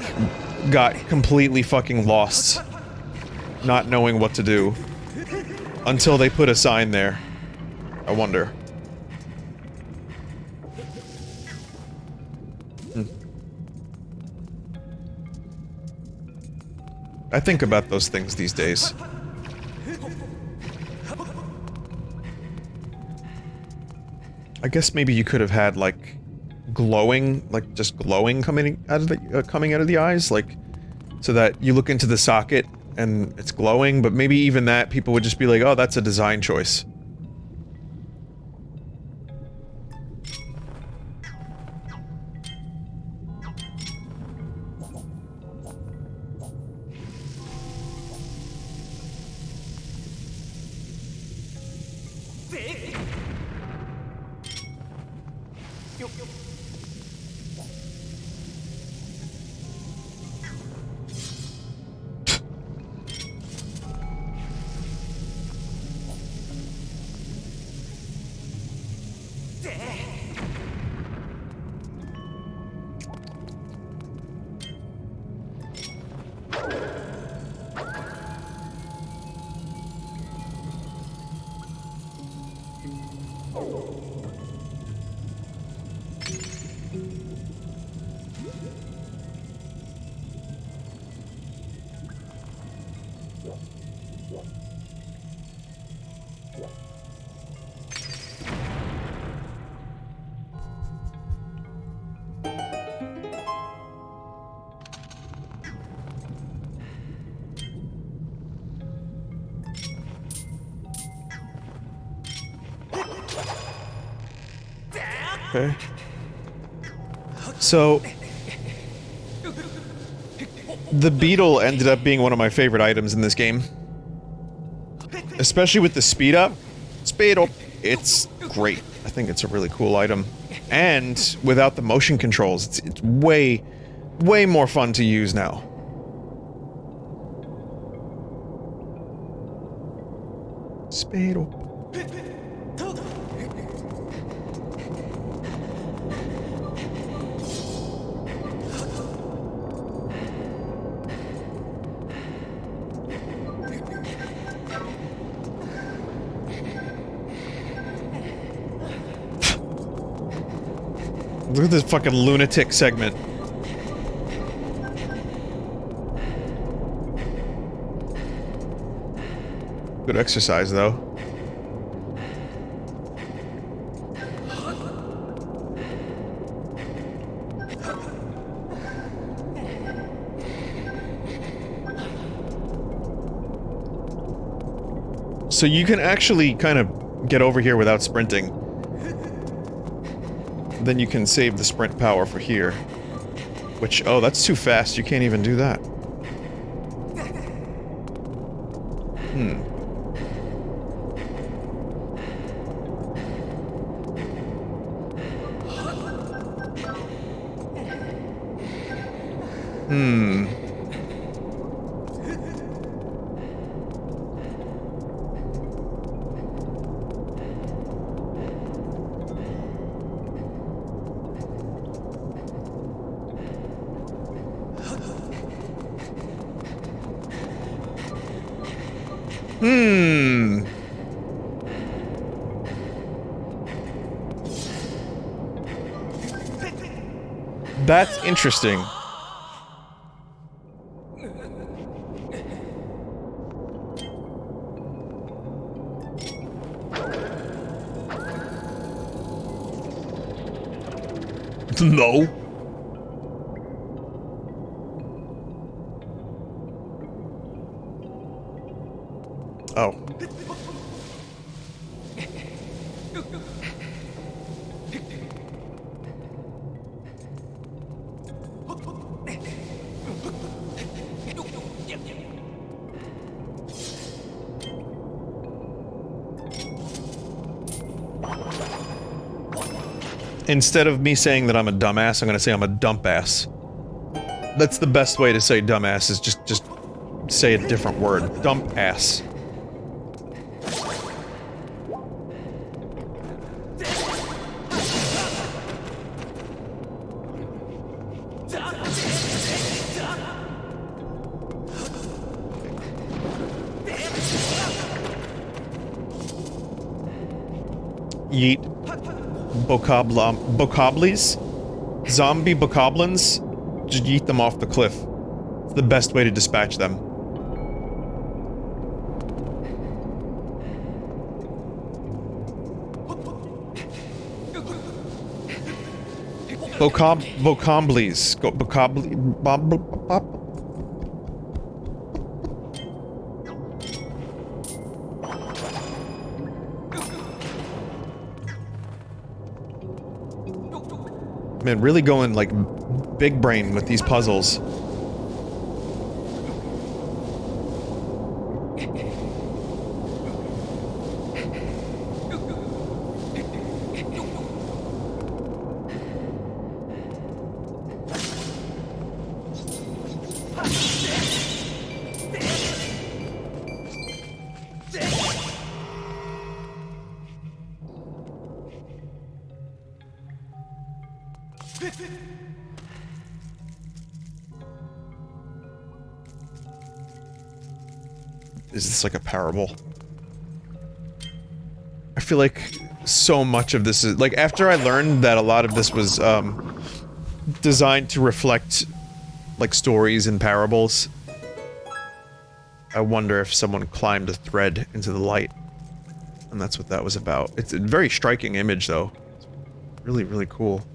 got completely fucking lost, not knowing what to do, until they put a sign there? I wonder. I think about those things these days. I guess maybe you could have had, like, glowing, like, just glowing coming out of the eyes, like, so that you look into the socket and it's glowing, but maybe even that, people would just be like, oh, that's a design choice. Okay. So... the Beetle ended up being one of my favorite items in this game. Especially with the speed up. Speed up. It's great. I think it's a really cool item. And without the motion controls, it's way, way more fun to use now. Speed up. Look at this fucking lunatic segment. Good exercise, though. So you can actually kind of get over here without sprinting. Then you can save the sprint power for here. Which, oh, that's too fast, you can't even do that. Hmm. Hmm. That's interesting. No. Oh. Instead of me saying that I'm a dumbass, I'm gonna say I'm a dump ass. That's the best way to say dumbass, is just say a different word. Dump ass. Yeet. Bokoblies? Zombie bokoblins? Just yeet them off the cliff. It's the best way to dispatch them. Bokoblies. Man, really going, like, big brain with these puzzles. Is this like a parable? I feel like so much of this is... Like, after I learned that a lot of this was, designed to reflect, like, stories and parables, I wonder if someone climbed a thread into the light. And that's what that was about. It's a very striking image, though. It's really, really cool.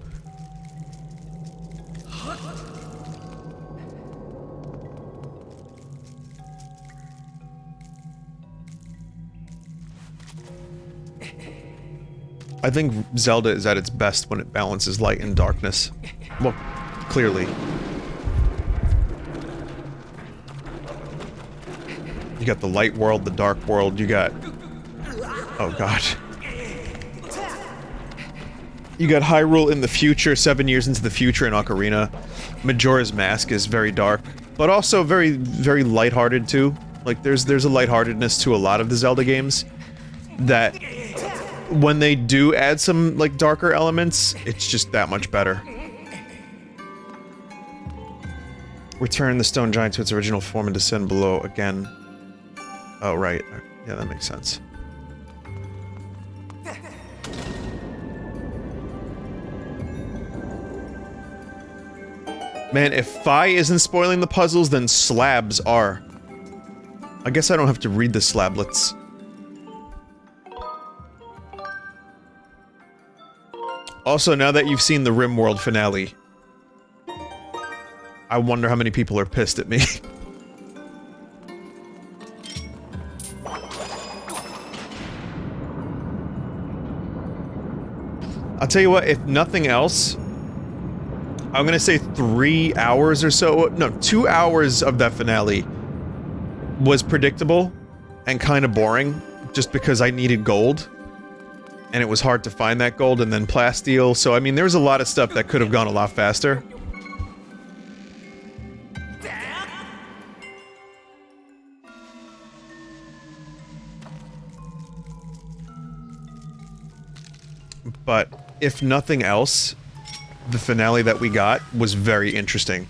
I think Zelda is at its best when it balances light and darkness. Well, clearly. You got the light world, the dark world, you got... Oh god. You got Hyrule in the future, 7 years into the future in Ocarina. Majora's Mask is very dark, but also very, very lighthearted too. Like, there's a lightheartedness to a lot of the Zelda games that... When they do add some, like, darker elements, it's just that much better. Return the stone giant to its original form and descend below again. Oh, right. Yeah, that makes sense. Man, if Fi isn't spoiling the puzzles, then slabs are. I guess I don't have to read the slablets. Also, now that you've seen the Rimworld finale, I wonder how many people are pissed at me. I'll tell you what, if nothing else, I'm gonna say 3 hours or so, no, 2 hours of that finale was predictable and kind of boring, just because I needed gold. And it was hard to find that gold, and then plasteel, so I mean, there was a lot of stuff that could have gone a lot faster. But, if nothing else, the finale that we got was very interesting.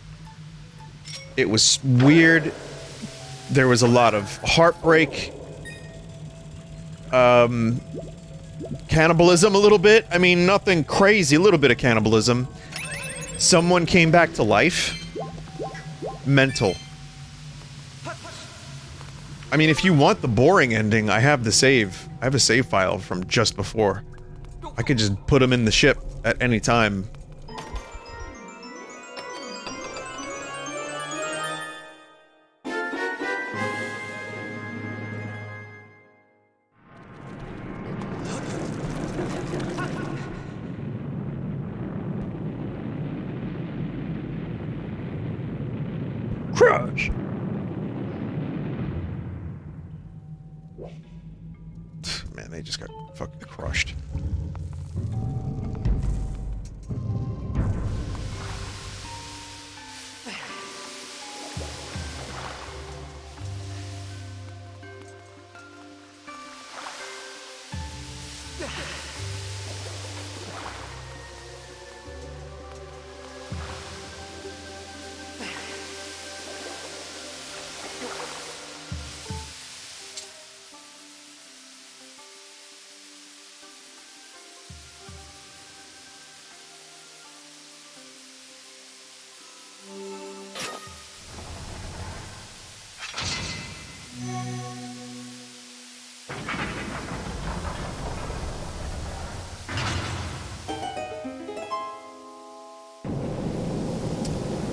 It was weird, there was a lot of heartbreak, cannibalism a little bit. I mean, nothing crazy, a little bit of cannibalism. Someone came back to life? Mental. I mean, if you want the boring ending, I have the save. I have a save file from just before. I could just put them in the ship at any time. Crush! Man, they just got fucking crushed.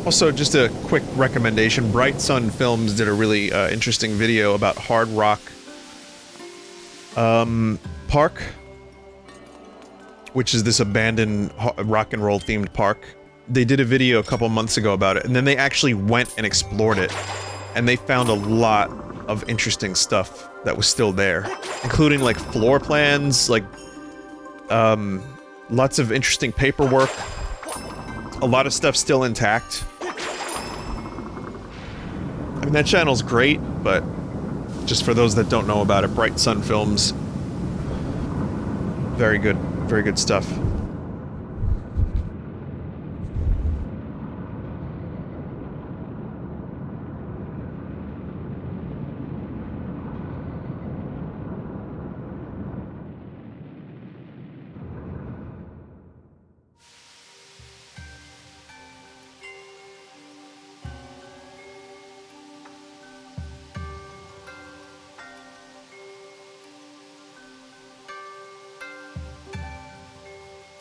Also, just a quick recommendation, Bright Sun Films did a really interesting video about Hard Rock Park, which is this abandoned rock and roll themed park. They did a video a couple months ago about it, and then they actually went and explored it, and they found a lot of interesting stuff that was still there, including like floor plans, like lots of interesting paperwork, a lot of stuff still intact. I mean, that channel's great, but just for those that don't know about it, Bright Sun Films, very good stuff.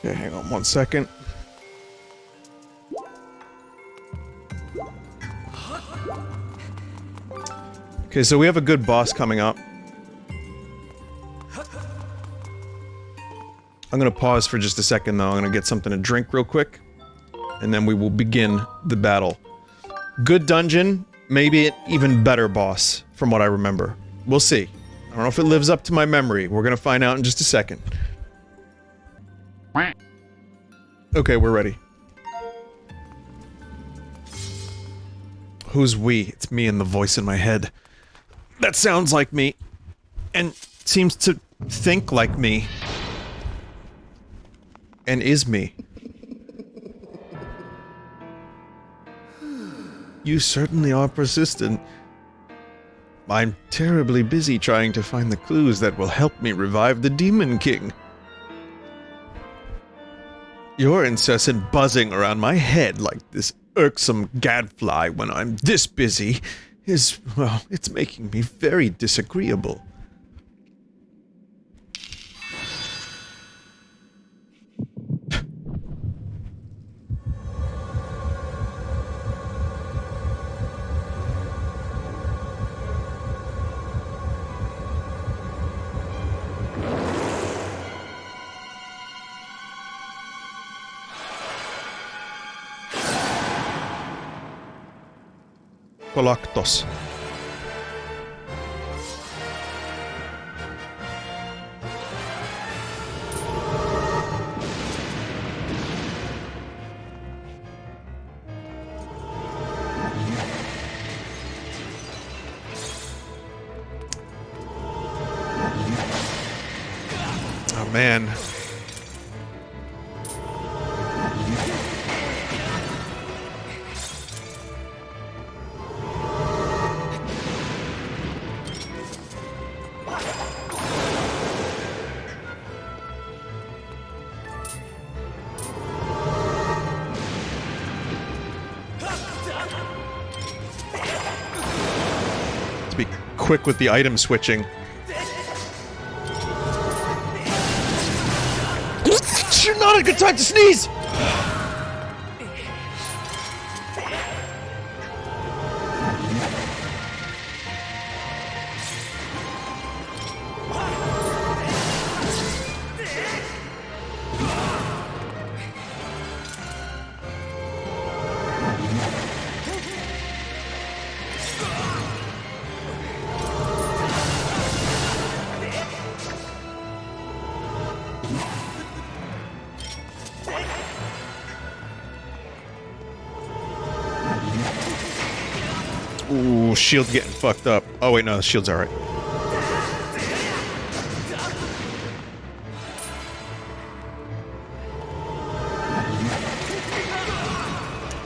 Okay, hang on 1 second. Okay, so we have a good boss coming up. I'm gonna pause for just a second though, I'm gonna get something to drink real quick, and then we will begin the battle. Good dungeon, maybe an even better boss, from what I remember. We'll see. I don't know if it lives up to my memory, we're gonna find out in just a second. Okay, we're ready. Who's we? It's me and the voice in my head. That sounds like me. And seems to think like me. And is me. You certainly are persistent. I'm terribly busy trying to find the clues that will help me revive the Demon King. Your incessant buzzing around my head like this irksome gadfly when I'm this busy is, well, it's making me very disagreeable. Koloktos. Oh man. quick with the item switching. Not a good time to sneeze! Ooh, shield's getting fucked up. Oh wait, no, the shield's alright.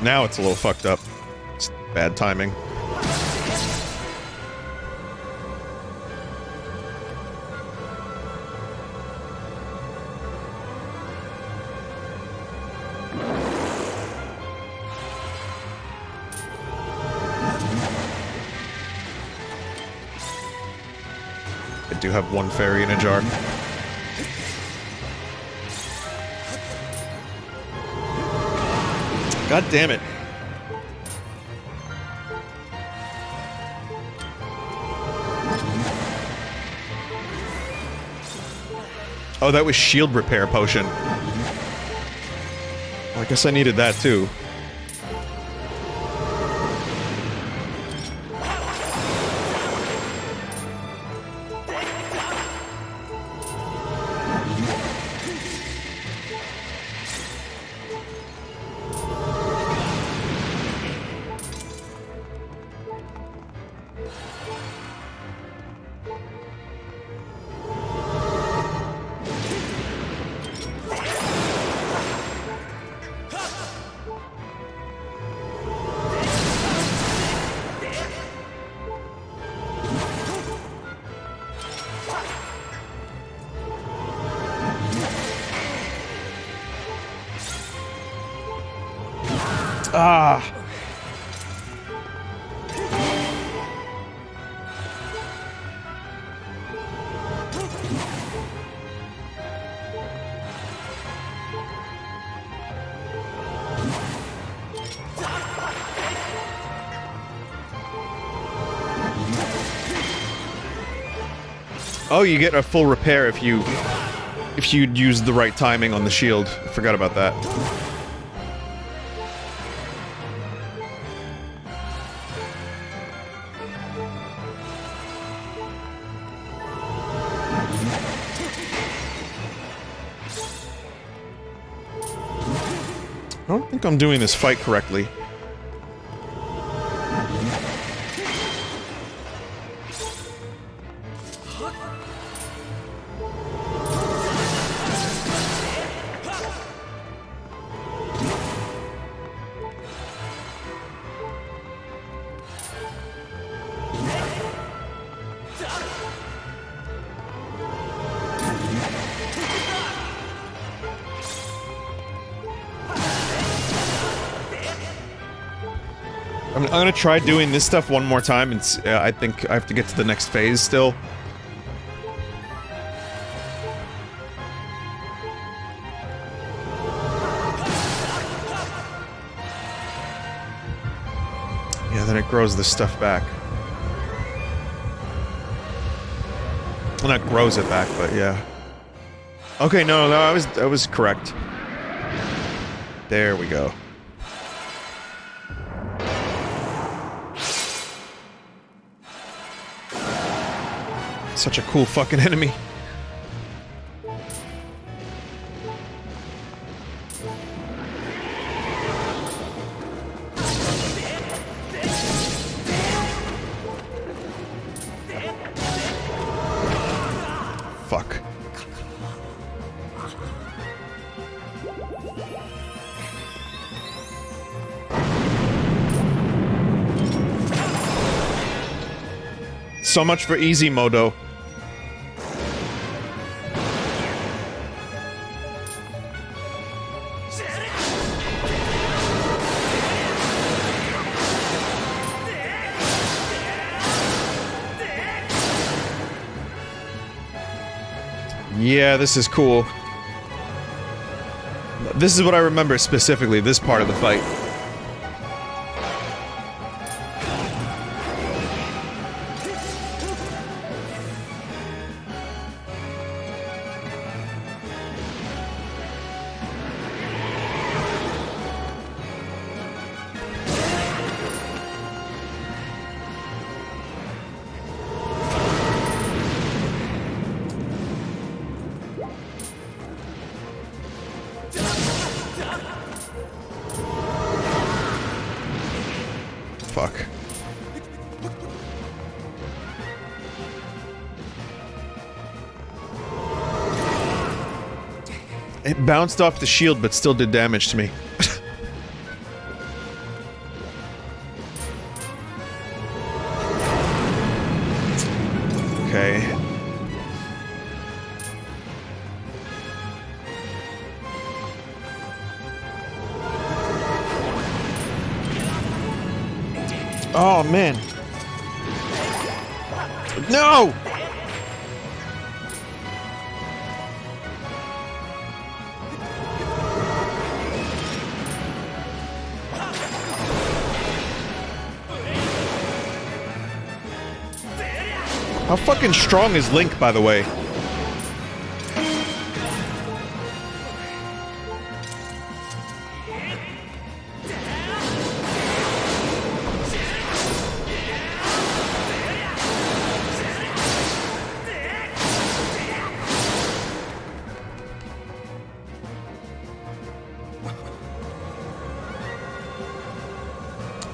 Now it's a little fucked up. It's bad timing. I do have one fairy in a jar. God damn it. Oh, that was shield repair potion. Well, I guess I needed that too. Ah. Oh, you get a full repair if you use the right timing on the shield. I forgot about that. I don't think I'm doing this fight correctly. I'm gonna try doing this stuff one more time, and I think I have to get to the next phase still. Yeah, then it grows this stuff back. Well, not grows it back, but yeah. Okay, no, I was correct. There we go. Such a cool fucking enemy. Fuck. So much for easy modo. Yeah, this is cool. This is what I remember specifically, this part of the fight. Fuck. It bounced off the shield, but still did damage to me. Okay. Oh, man. No! How fucking strong is Link, by the way?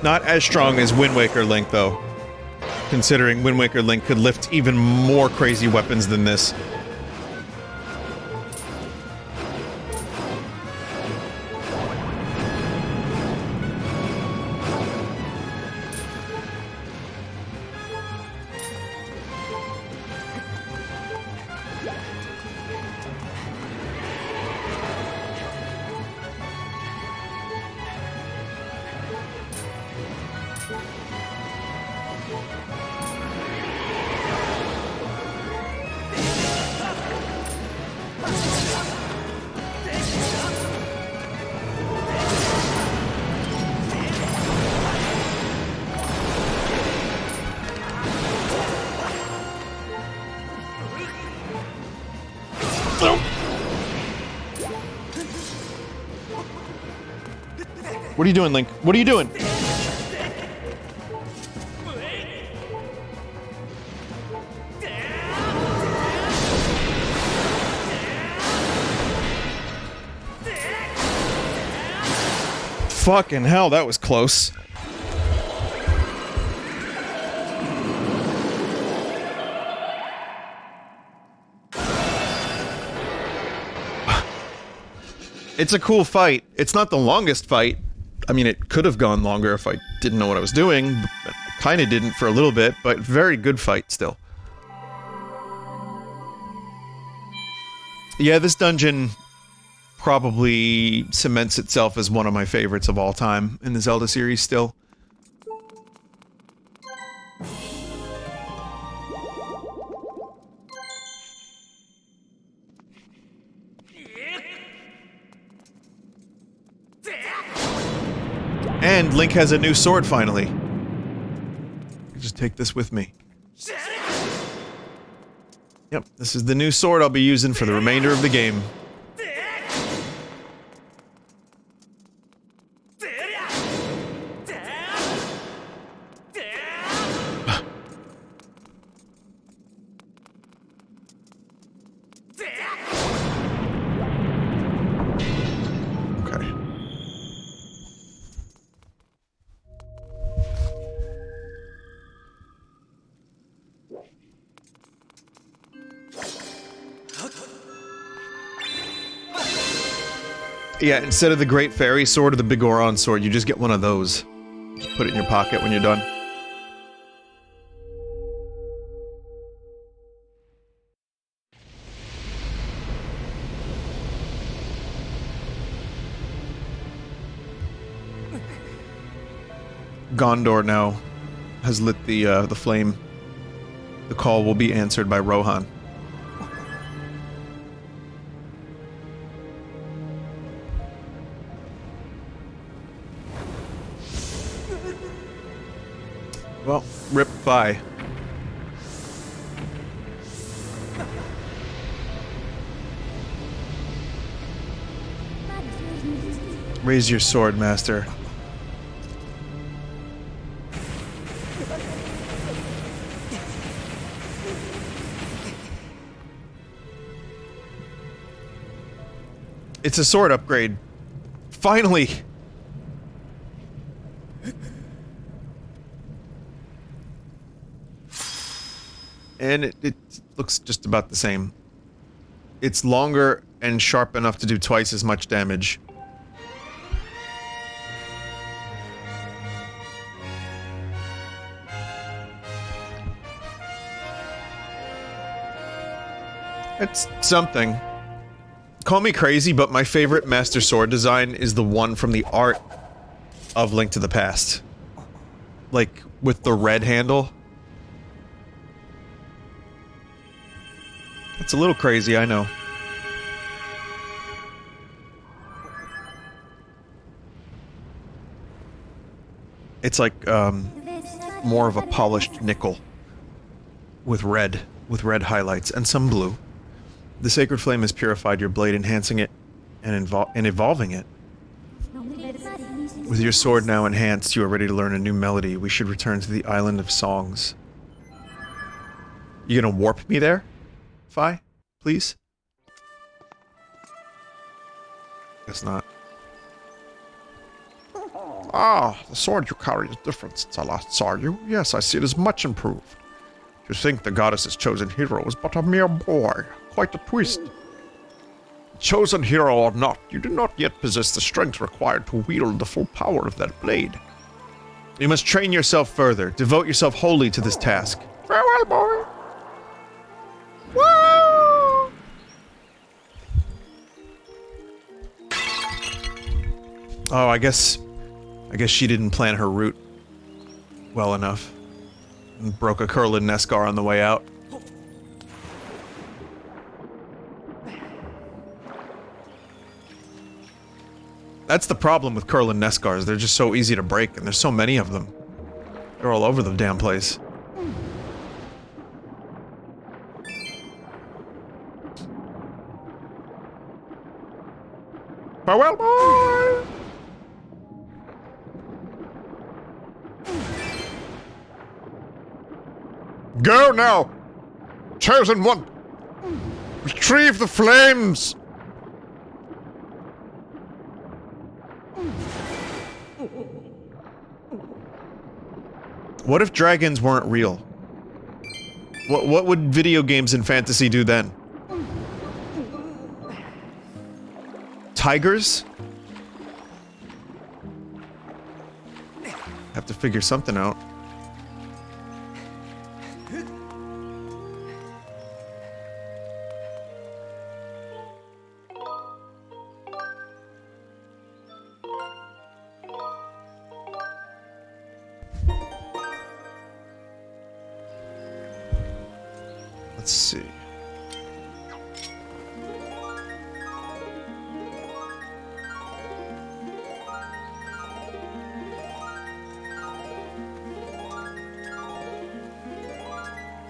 Not as strong as Wind Waker Link, though. Considering Wind Waker Link could lift even more crazy weapons than this. What are you doing, Link? What are you doing? Fucking hell, that was close. It's a cool fight. It's not the longest fight. I mean, it could have gone longer if I didn't know what I was doing, but I kinda didn't for a little bit, but very good fight still. Yeah, this dungeon probably cements itself as one of my favorites of all time in the Zelda series still. And Link has a new sword finally. I can just take this with me. Yep, this is the new sword I'll be using for the remainder of the game. Yeah, instead of the Great Fairy Sword or the Big Goron Sword, you just get one of those. Just put it in your pocket when you're done. Gondor now has lit the flame. The call will be answered by Rohan. Well, rip Fi. Raise your sword, master. It's a sword upgrade. Finally! And it looks just about the same. It's longer and sharp enough to do twice as much damage. It's something. Call me crazy, but my favorite Master Sword design is the one from the art of Link to the Past. Like, with the red handle. It's a little crazy, I know. It's like, more of a polished nickel. With red highlights, and some blue. The Sacred Flame has purified your blade, enhancing it and evolving it. With your sword now enhanced, you are ready to learn a new melody. We should return to the Island of Songs. You gonna warp me there, Fi? Please? Guess not.
Ah, the sword you carry is different since I last saw you. Yes, I see it is much improved. You think the goddess's chosen hero is but a mere boy. Quite a twist. Chosen hero or not, you do not yet possess the strength required to wield the full power of that blade.
You must train yourself further. Devote yourself wholly to this task.
Farewell, boy.
Woo! Oh, I guess she didn't plan her route well enough. And broke a Kurlin Neskar on the way out. That's the problem with Kurlin Neskars. They're just so easy to break, and there's so many of them. They're all over the damn place.
Farewell, boy. Go now! Chosen one! Retrieve the flames!
What if dragons weren't real? What would video games and fantasy do then? Tigers? Have to figure something out. Let's see.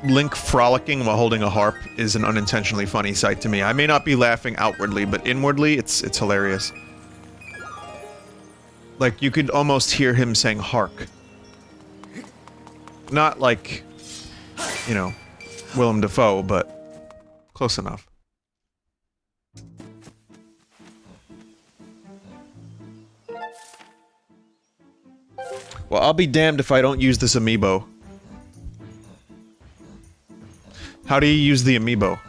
Link frolicking while holding a harp is an unintentionally funny sight to me. I may not be laughing outwardly, but inwardly, it's hilarious. Like, you could almost hear him saying hark. Not like, you know, Willem Dafoe, but close enough. Well, I'll be damned if I don't use this Amiibo. How do you use the Amiibo?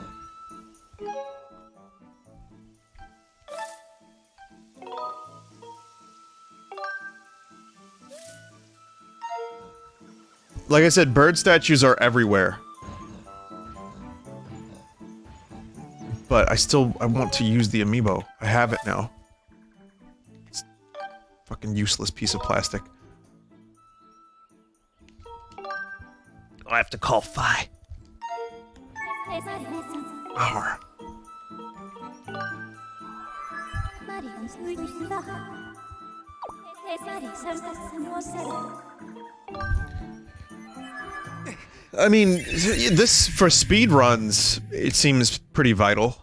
Like I said, bird statues are everywhere. But I want to use the Amiibo. I have it now. It's a fucking useless piece of plastic. I have to call Fi. Arr. I mean, this, for speed runs, it seems pretty vital.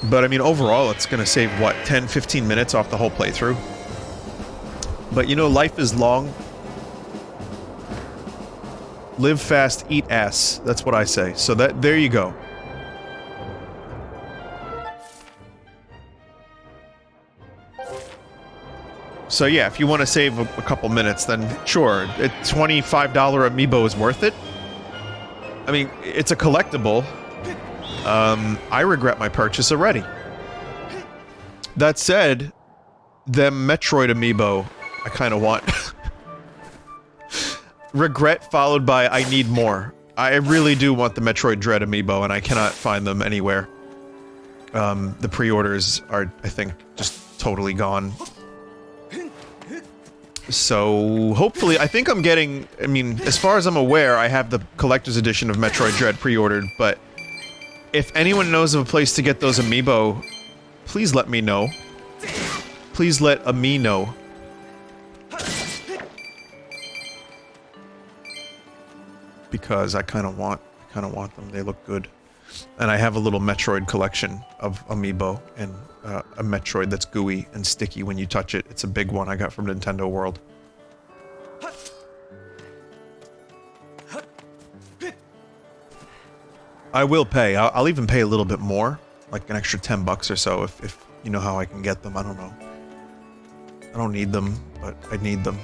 But I mean, overall, it's gonna save, what, 10, 15 minutes off the whole playthrough? But you know, life is long. Live fast, eat ass. That's what I say. So that, there you go. So yeah, if you want to save a couple minutes, then sure, a $25 Amiibo is worth it. I mean, it's a collectible. I regret my purchase already. That said, the Metroid Amiibo, I kind of want. Regret followed by I need more. I really do want the Metroid Dread Amiibo, and I cannot find them anywhere. The pre-orders are, I think, just totally gone. So, hopefully, I think I'm getting, I mean, as far as I'm aware, I have the collector's edition of Metroid Dread pre-ordered, but if anyone knows of a place to get those Amiibo, please let me know. Please let me know. Because I kind of want them. They look good. And I have a little Metroid collection of Amiibo, and a Metroid that's gooey and sticky when you touch it. It's a big one I got from Nintendo World. I will pay. I'll even pay a little bit more, like an extra 10 bucks or so, if you know how I can get them. I don't know. I don't need them, but I need them.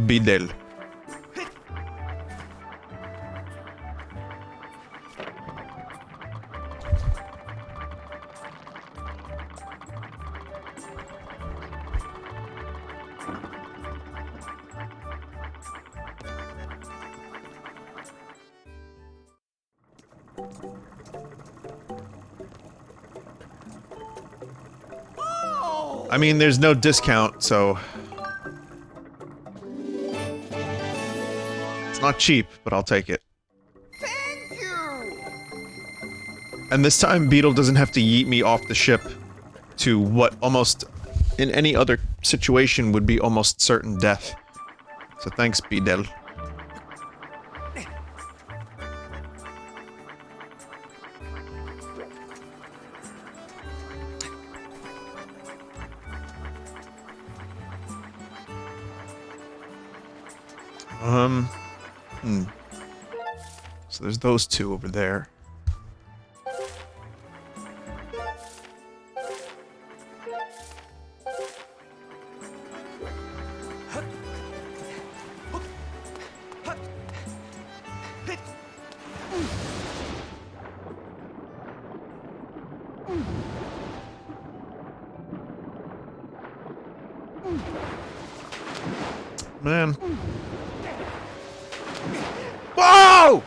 Beetle. I mean, there's no discount, so... It's not cheap, but I'll take it. Thank you! And this time, Beetle doesn't have to yeet me off the ship to what almost, in any other situation, would be almost certain death. So thanks, Beetle. So there's those two over there. Man. Whoa!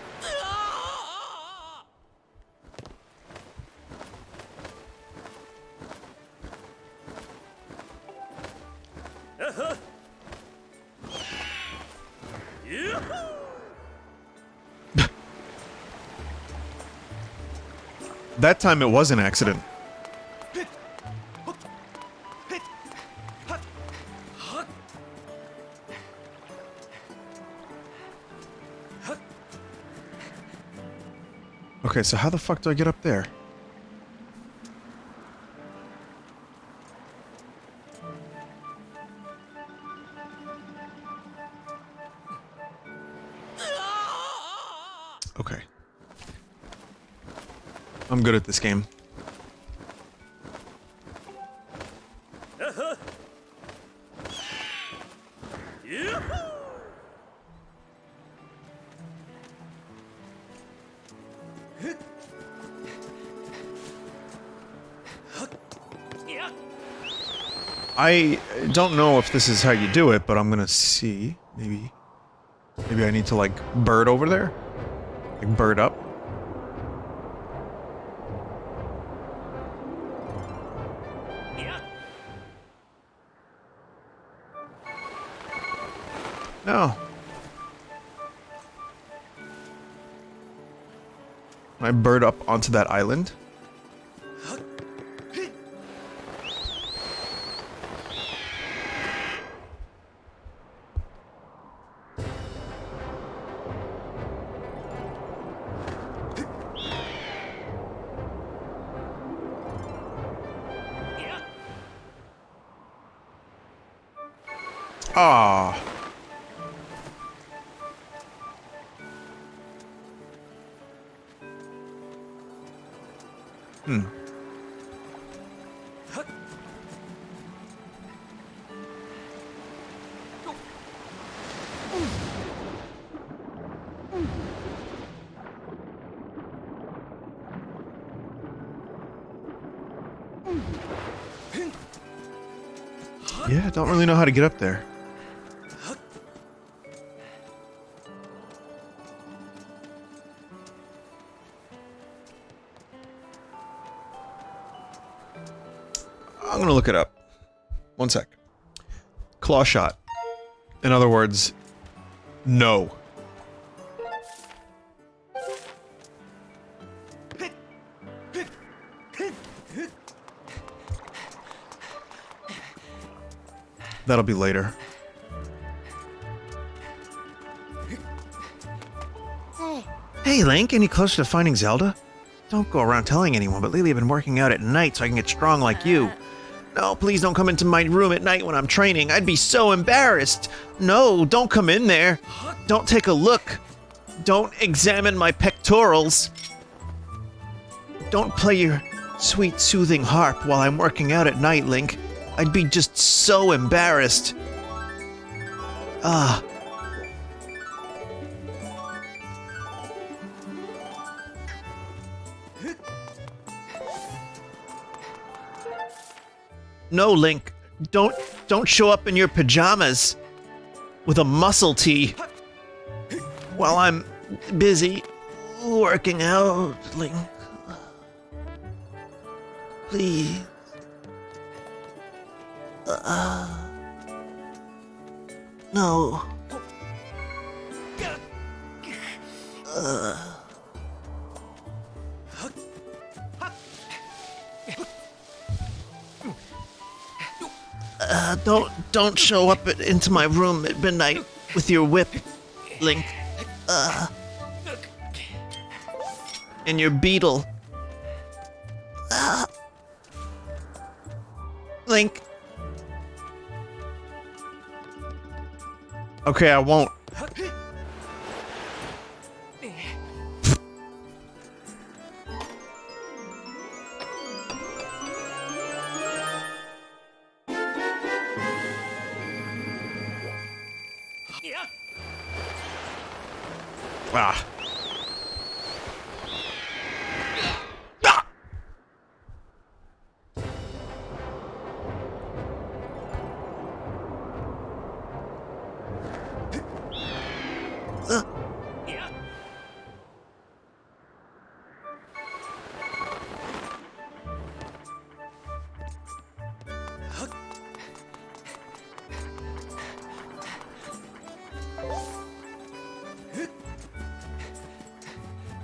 That time it was an accident. Okay, so how the fuck do I get up there? Okay. I'm good at this game. I don't know if this is how you do it, but I'm gonna see. Maybe I need to, like, bird over there? Like, bird up? No. Can I bird up onto that island? Ah. Hmm. Yeah, don't really know how to get up there. I'm gonna look it up. One sec. Claw shot. In other words, no. That'll be later. Hey, Link, any closer to finding Zelda? Don't go around telling anyone, but lately I've been working out at night so I can get strong like you. No, please don't come into my room at night when I'm training. I'd be so embarrassed. No, don't come in there. Don't take a look. Don't examine my pectorals. Don't play your sweet, soothing harp while I'm working out at night, Link. I'd be just so embarrassed. Ah. No, Link. Don't show up in your pajamas with a muscle tee while I'm busy working out, Link. Please. No. Don't show up into my room at midnight with your whip, Link. And your Beetle. Link. Okay, I won't. Ah.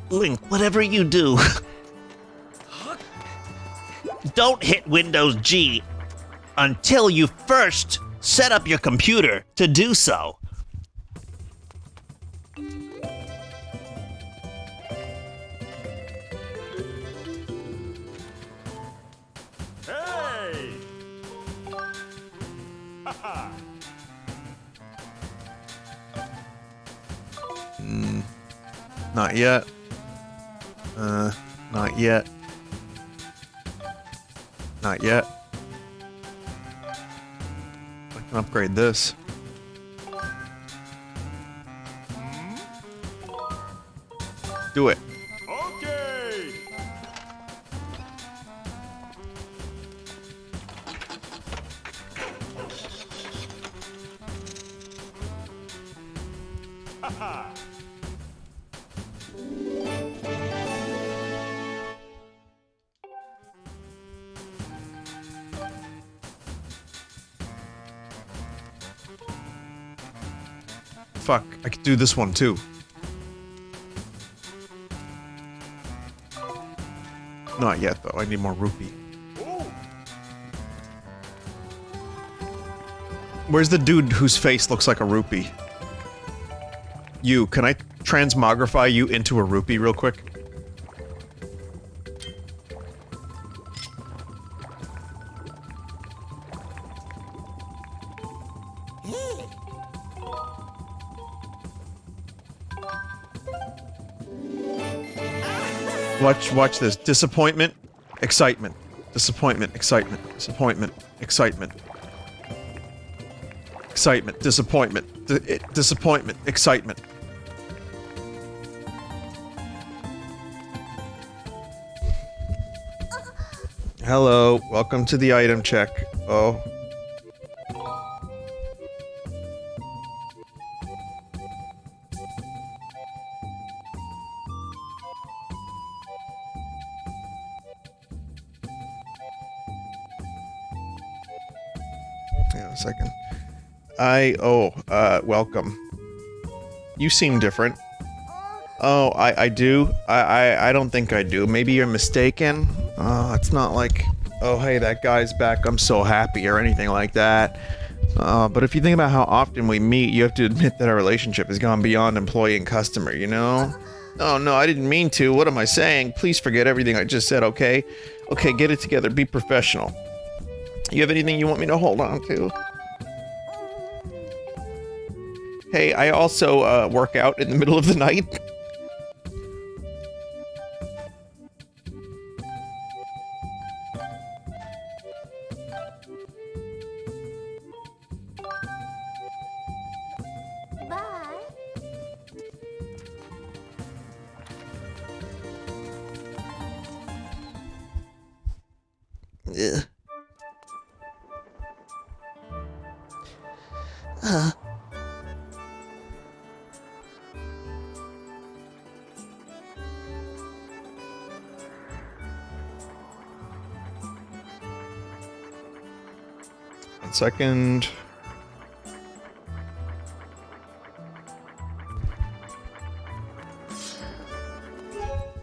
Link, whatever you do, don't hit Windows G until you first set up your computer to do so.
Hey!
Not yet. Not yet. Not yet. I can upgrade this. Do it.
Okay! Haha!
fuck. I could do this one too. Not yet, though. I need more rupee. Where's the dude whose face looks like a rupee? You, can I transmogrify you into a rupee real quick? Watch this. Disappointment, excitement. Disappointment, excitement. Disappointment, excitement. Excitement, disappointment. Disappointment, excitement. Hello, welcome to the item check. Oh. Hang on a second. Welcome. You seem different. Oh, I do? I don't think I do. Maybe you're mistaken? It's not like, oh, hey, that guy's back, I'm so happy, or anything like that. But if you think about how often we meet, you have to admit that our relationship has gone beyond employee and customer, you know? Oh, no, I didn't mean to. What am I saying? Please forget everything I just said, okay? Okay, get it together. Be professional. You have anything you want me to hold on to? Hey, I also, work out in the middle of the night.
Bye.
Yeah. One second.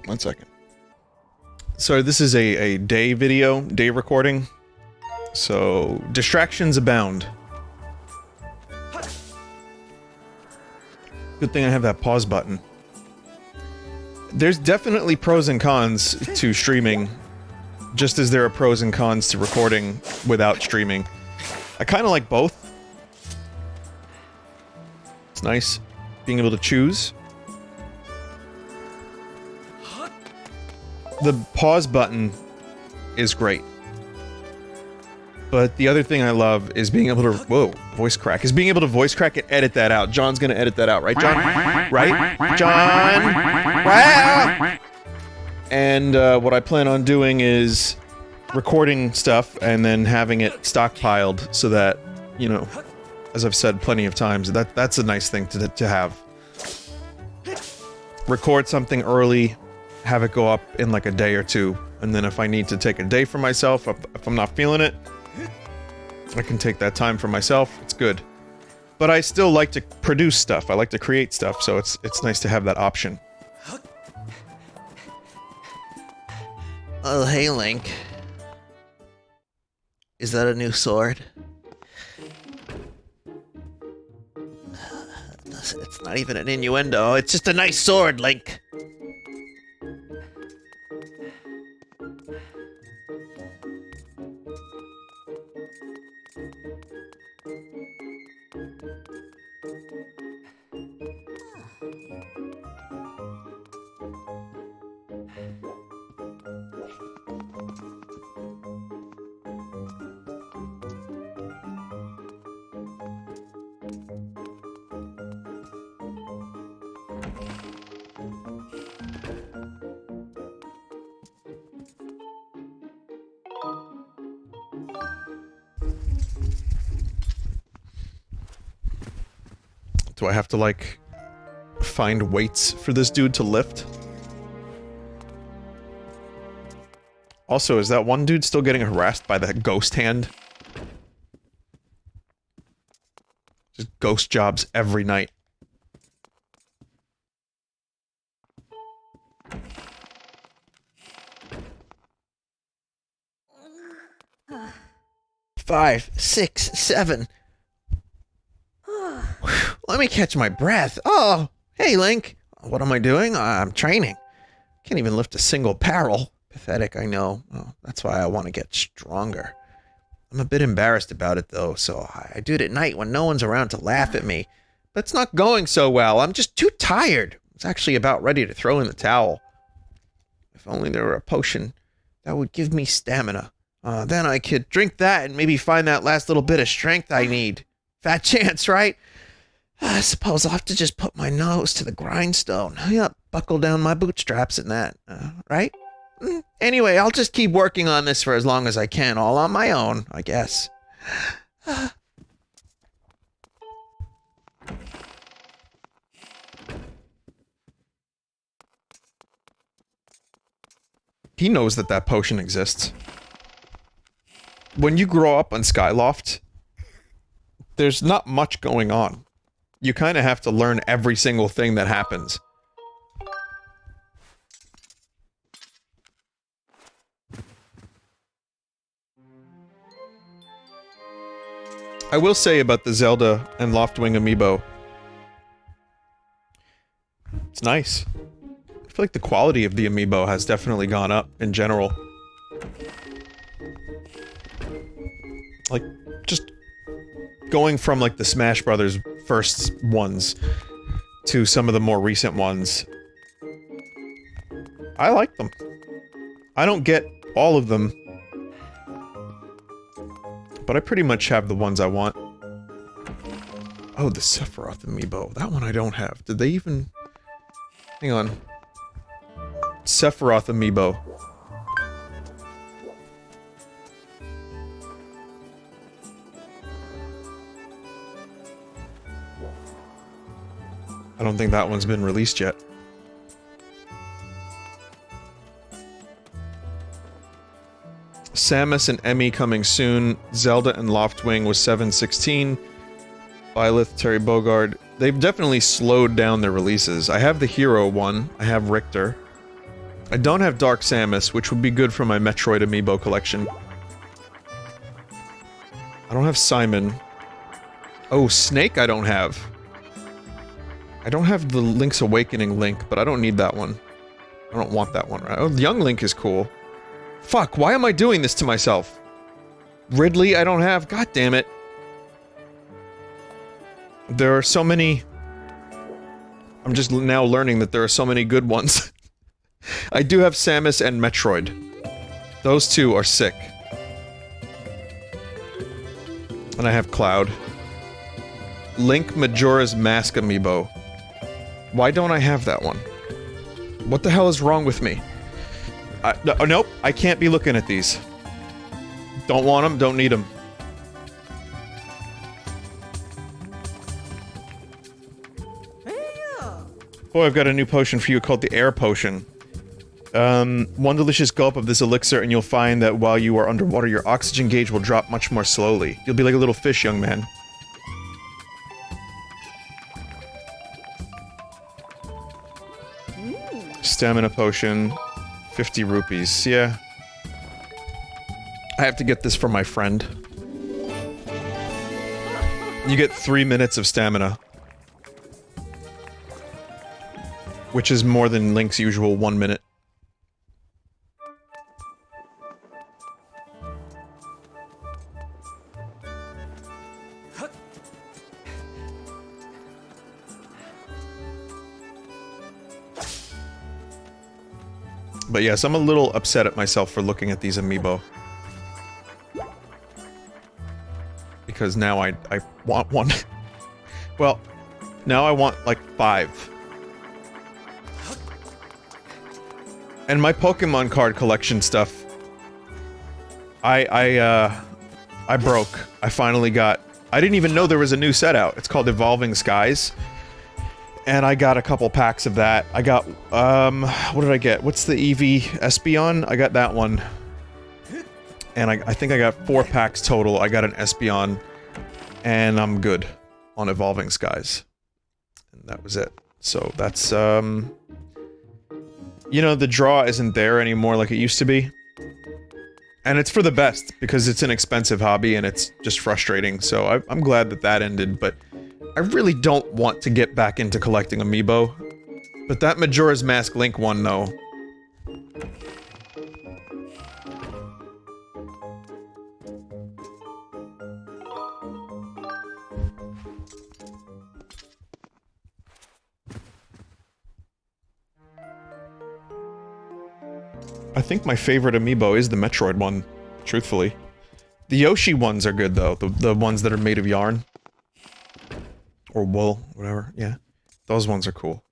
One second. So this is a day video, day recording. So distractions abound. Good thing I have that pause button. There's definitely pros and cons to streaming, just as there are pros and cons to recording without streaming. I kind of like both. It's nice being able to choose. The pause button is great. But the other thing I love is being able to... Whoa, voice crack. Is being able to voice crack and edit that out. John's gonna edit that out, right, John? Right? John? Wow! And what I plan on doing is recording stuff and then having it stockpiled so that, you know, as I've said plenty of times, that's a nice thing to have. Record something early, have it go up in like a day or two, and then if I need to take a day for myself, if I'm not feeling it, I can take that time for myself. It's good. But I still like to produce stuff. I like to create stuff, so it's nice to have that option.
Oh, hey, Link. Is that a new sword? It's not even an innuendo. It's just a nice sword, Link.
Do I have to, like, find weights for this dude to lift? Also, is that one dude still getting harassed by that ghost hand? Just ghost jobs every night.
5, 6, 7. Let me catch my breath. Oh, hey, Link. What am I doing? I'm training. Can't even lift a single barrel. Pathetic, I know. Oh, that's why I want to get stronger. I'm a bit embarrassed about it, though, so I do it at night when no one's around to laugh at me. But it's not going so well. I'm just too tired. I was actually about ready to throw in the towel. If only there were a potion that would give me stamina. Then I could drink that and maybe find that last little bit of strength I need. Fat chance, right? I suppose I'll have to just put my nose to the grindstone. Yep, buckle down my bootstraps and that, right? Anyway, I'll just keep working on this for as long as I can, all on my own, I guess.
He knows that that potion exists. When you grow up on Skyloft, there's not much going on. You kind of have to learn every single thing that happens. I will say about the Zelda and Loftwing Amiibo, it's nice. I feel like the quality of the Amiibo has definitely gone up in general. Like, just going from like the Smash Brothers first ones to some of the more recent ones. I like them. I don't get all of them, but I pretty much have the ones I want. Oh, the Sephiroth Amiibo. That one I don't have. Did they even... Hang on. Sephiroth Amiibo. I don't think that one's been released yet. Samus and Emmy coming soon. Zelda and Loftwing was 7/16. Byleth, Terry Bogard. They've definitely slowed down their releases. I have the Hero one. I have Richter. I don't have Dark Samus, which would be good for my Metroid Amiibo collection. I don't have Simon. Oh, Snake I don't have. I don't have the Link's Awakening Link, but I don't need that one. I don't want that one, right? Oh, Young Link is cool. Fuck, why am I doing this to myself? Ridley I don't have, god damn it. There are so many... I'm just now learning that there are so many good ones. I do have Samus and Metroid. Those two are sick. And I have Cloud. Link Majora's Mask Amiibo. Why don't I have that one? What the hell is wrong with me? Oh, nope, I can't be looking at these. Don't want them, don't need them. Boy, I've got a new potion for you called the Air Potion. One delicious gulp of this elixir and you'll find that while you are underwater, your oxygen gauge will drop much more slowly. You'll be like a little fish, young man. Stamina potion. 50 rupees, yeah. I have to get this for my friend. You get 3 minutes of stamina. Which is more than Link's usual 1 minute. But yes, I'm a little upset at myself for looking at these Amiibo. Because now I want one. Well, now I want, like, 5. And my Pokemon card collection stuff... I broke. I finally got... I didn't even know there was a new set out. It's called Evolving Skies. And I got a couple packs of that. I got, what did I get? What's the Eevee Espeon? I got that one. And I think I got 4 packs total. I got an Espeon. And I'm good on Evolving Skies. And that was it. So that's, you know, the draw isn't there anymore like it used to be. And it's for the best, because it's an expensive hobby and it's just frustrating, so I'm glad that that ended, but I really don't want to get back into collecting Amiibo. But that Majora's Mask Link one, though. I think my favorite Amiibo is the Metroid one, truthfully. The Yoshi ones are good, though. The ones that are made of yarn. Or wool, whatever, yeah. Those ones are cool.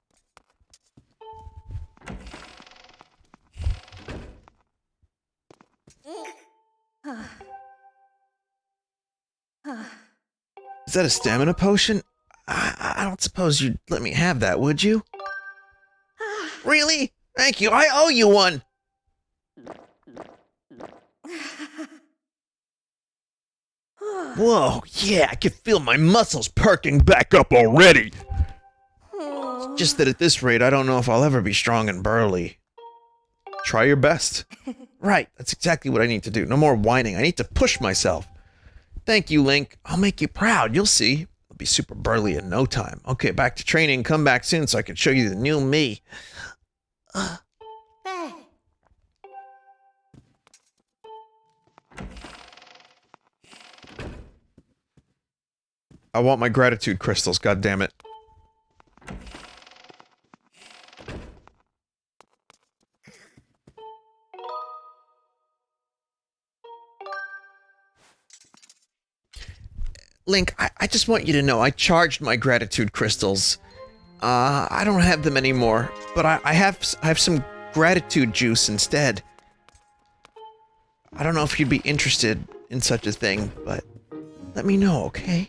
Is that a stamina potion? I don't suppose you'd let me have that, would you? Really? Thank you, I owe you one! Whoa, yeah, I can feel my muscles perking back up already! It's just that at this rate, I don't know if I'll ever be strong and burly.
Try your best.
Right, that's exactly what I need to do. No more whining, I need to push myself. Thank you, Link. I'll make you proud, you'll see. I'll be super burly in no time. Okay, back to training, come back soon so I can show you the new me.
I want my gratitude crystals, goddammit.
Link, I just want you to know I charged my gratitude crystals. I don't have them anymore, but I have some gratitude juice instead. I don't know if you'd be interested in such a thing, but let me know, okay?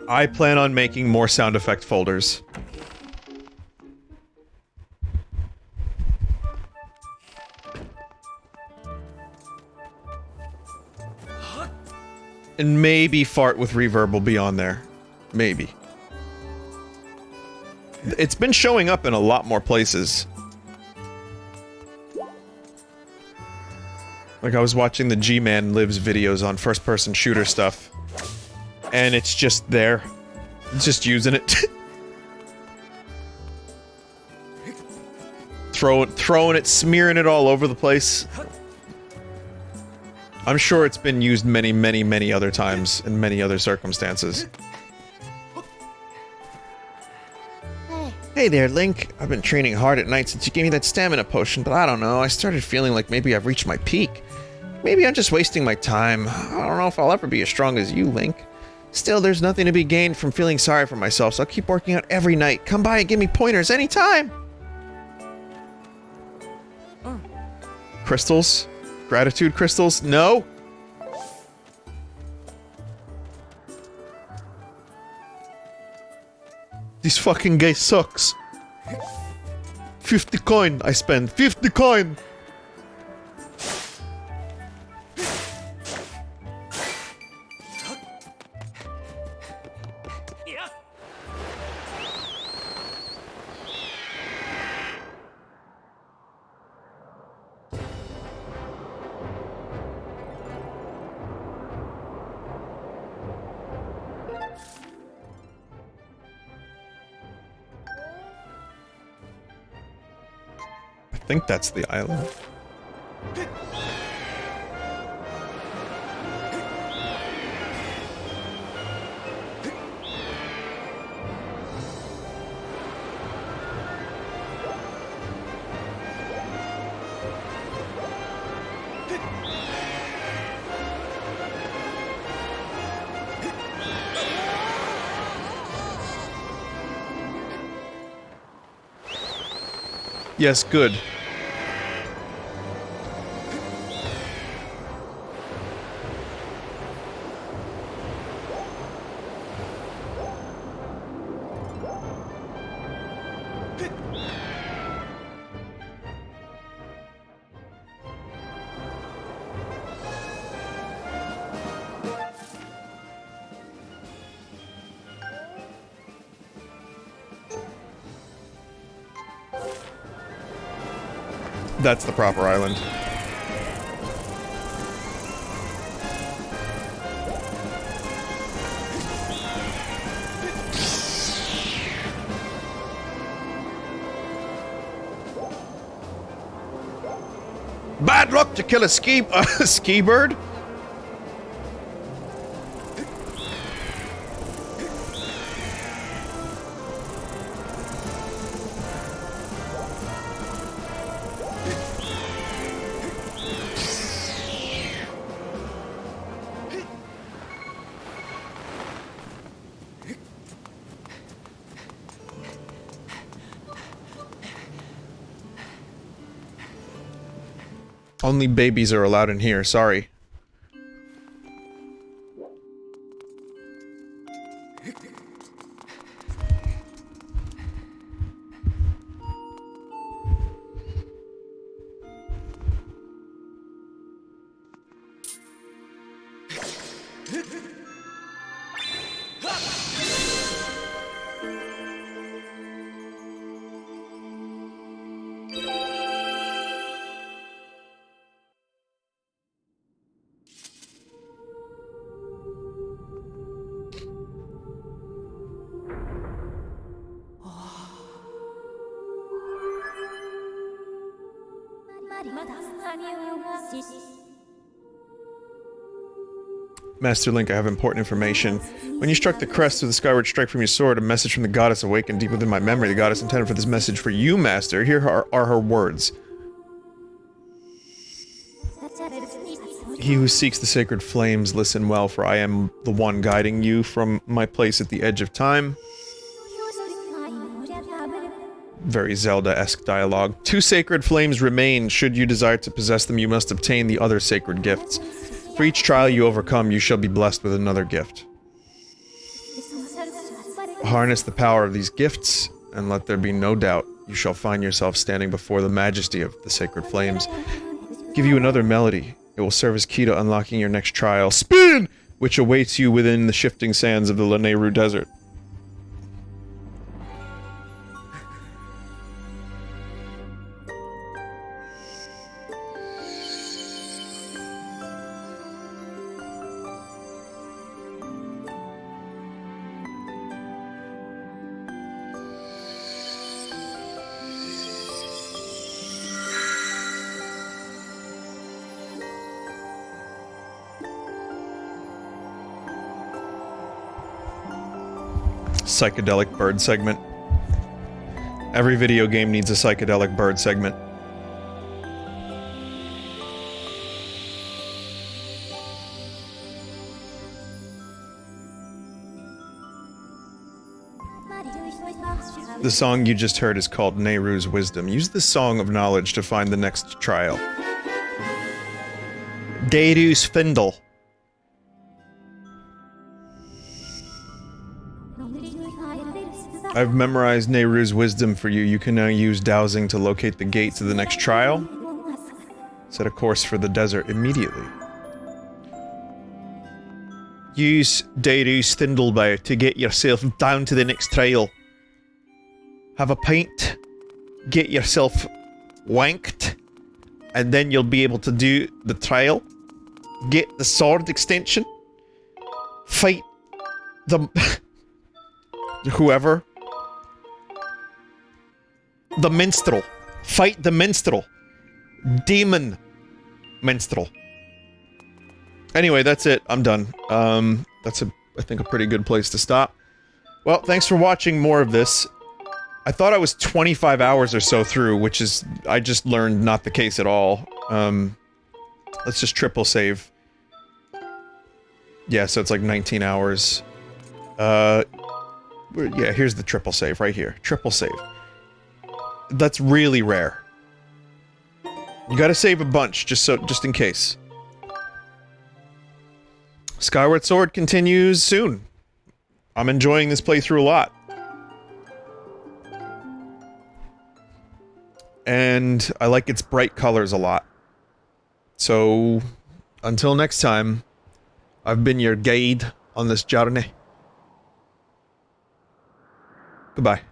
I plan on making more sound effect folders. And maybe Fart with Reverb will be on there. Maybe. It's been showing up in a lot more places. Like, I was watching the G-Man Lives videos on first-person shooter stuff. And it's just there. It's just using it. Throwing it, smearing it all over the place. I'm sure it's been used many, many, many other times in many other circumstances.
Hey there, Link. I've been training hard at night since you gave me that stamina potion, but I don't know, I started feeling like maybe I've reached my peak. Maybe I'm just wasting my time. I don't know if I'll ever be as strong as you, Link. Still, there's nothing to be gained from feeling sorry for myself, so I'll keep working out every night. Come by and give me pointers anytime!
Crystals? Gratitude crystals? No? This fucking guy sucks. 50 coin I spent. 50 coin! I think that's the island. Yes, good. That's the proper island.
Bad luck to kill a ski bird?
Only babies are allowed in here, sorry. Master Link, I have important information. When you struck the crest of the Skyward strike from your sword, a message from the goddess awakened deep within my memory. The goddess intended for this message for you, Master. Here are her words. He who seeks the sacred flames, listen well, for I am the one guiding you from my place at the edge of time. Very Zelda-esque dialogue. 2 sacred flames remain. Should you desire to possess them, you must obtain the other sacred gifts. For each trial you overcome, you shall be blessed with another gift. Harness the power of these gifts, and let there be no doubt, you shall find yourself standing before the majesty of the sacred flames. Give you another melody. It will serve as key to unlocking your next trial, Spin! Which awaits you within the shifting sands of the Lanayru Desert. Psychedelic bird segment. Every video game needs a psychedelic bird segment. The song you just heard is called Nehru's Wisdom. Use the Song of Knowledge to find the next trial. Nehru's Findle. I've memorized Nehru's Wisdom for you. You can now use dowsing to locate the gate to the next trial. Set a course for the desert immediately. Use Nehru's Thindlebow to get yourself down to the next trial. Have a pint, get yourself wanked, and then you'll be able to do the trial. Get the sword extension. Fight the... whoever. The minstrel. Fight the minstrel. Demon minstrel. Anyway, that's it. I'm done. That's I think a pretty good place to stop. Well, thanks for watching more of this. I thought I was 25 hours or so through, which is, I just learned not the case at all. Let's just triple save. Yeah, so it's like 19 hours. Yeah, here's the triple save right here. Triple save. That's really rare. You gotta save a bunch, just in case. Skyward Sword continues soon. I'm enjoying this playthrough a lot. And I like its bright colors a lot. So, until next time, I've been your guide on this journey. Goodbye.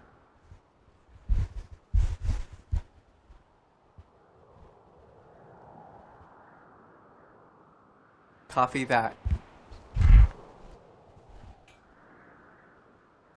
Copy that.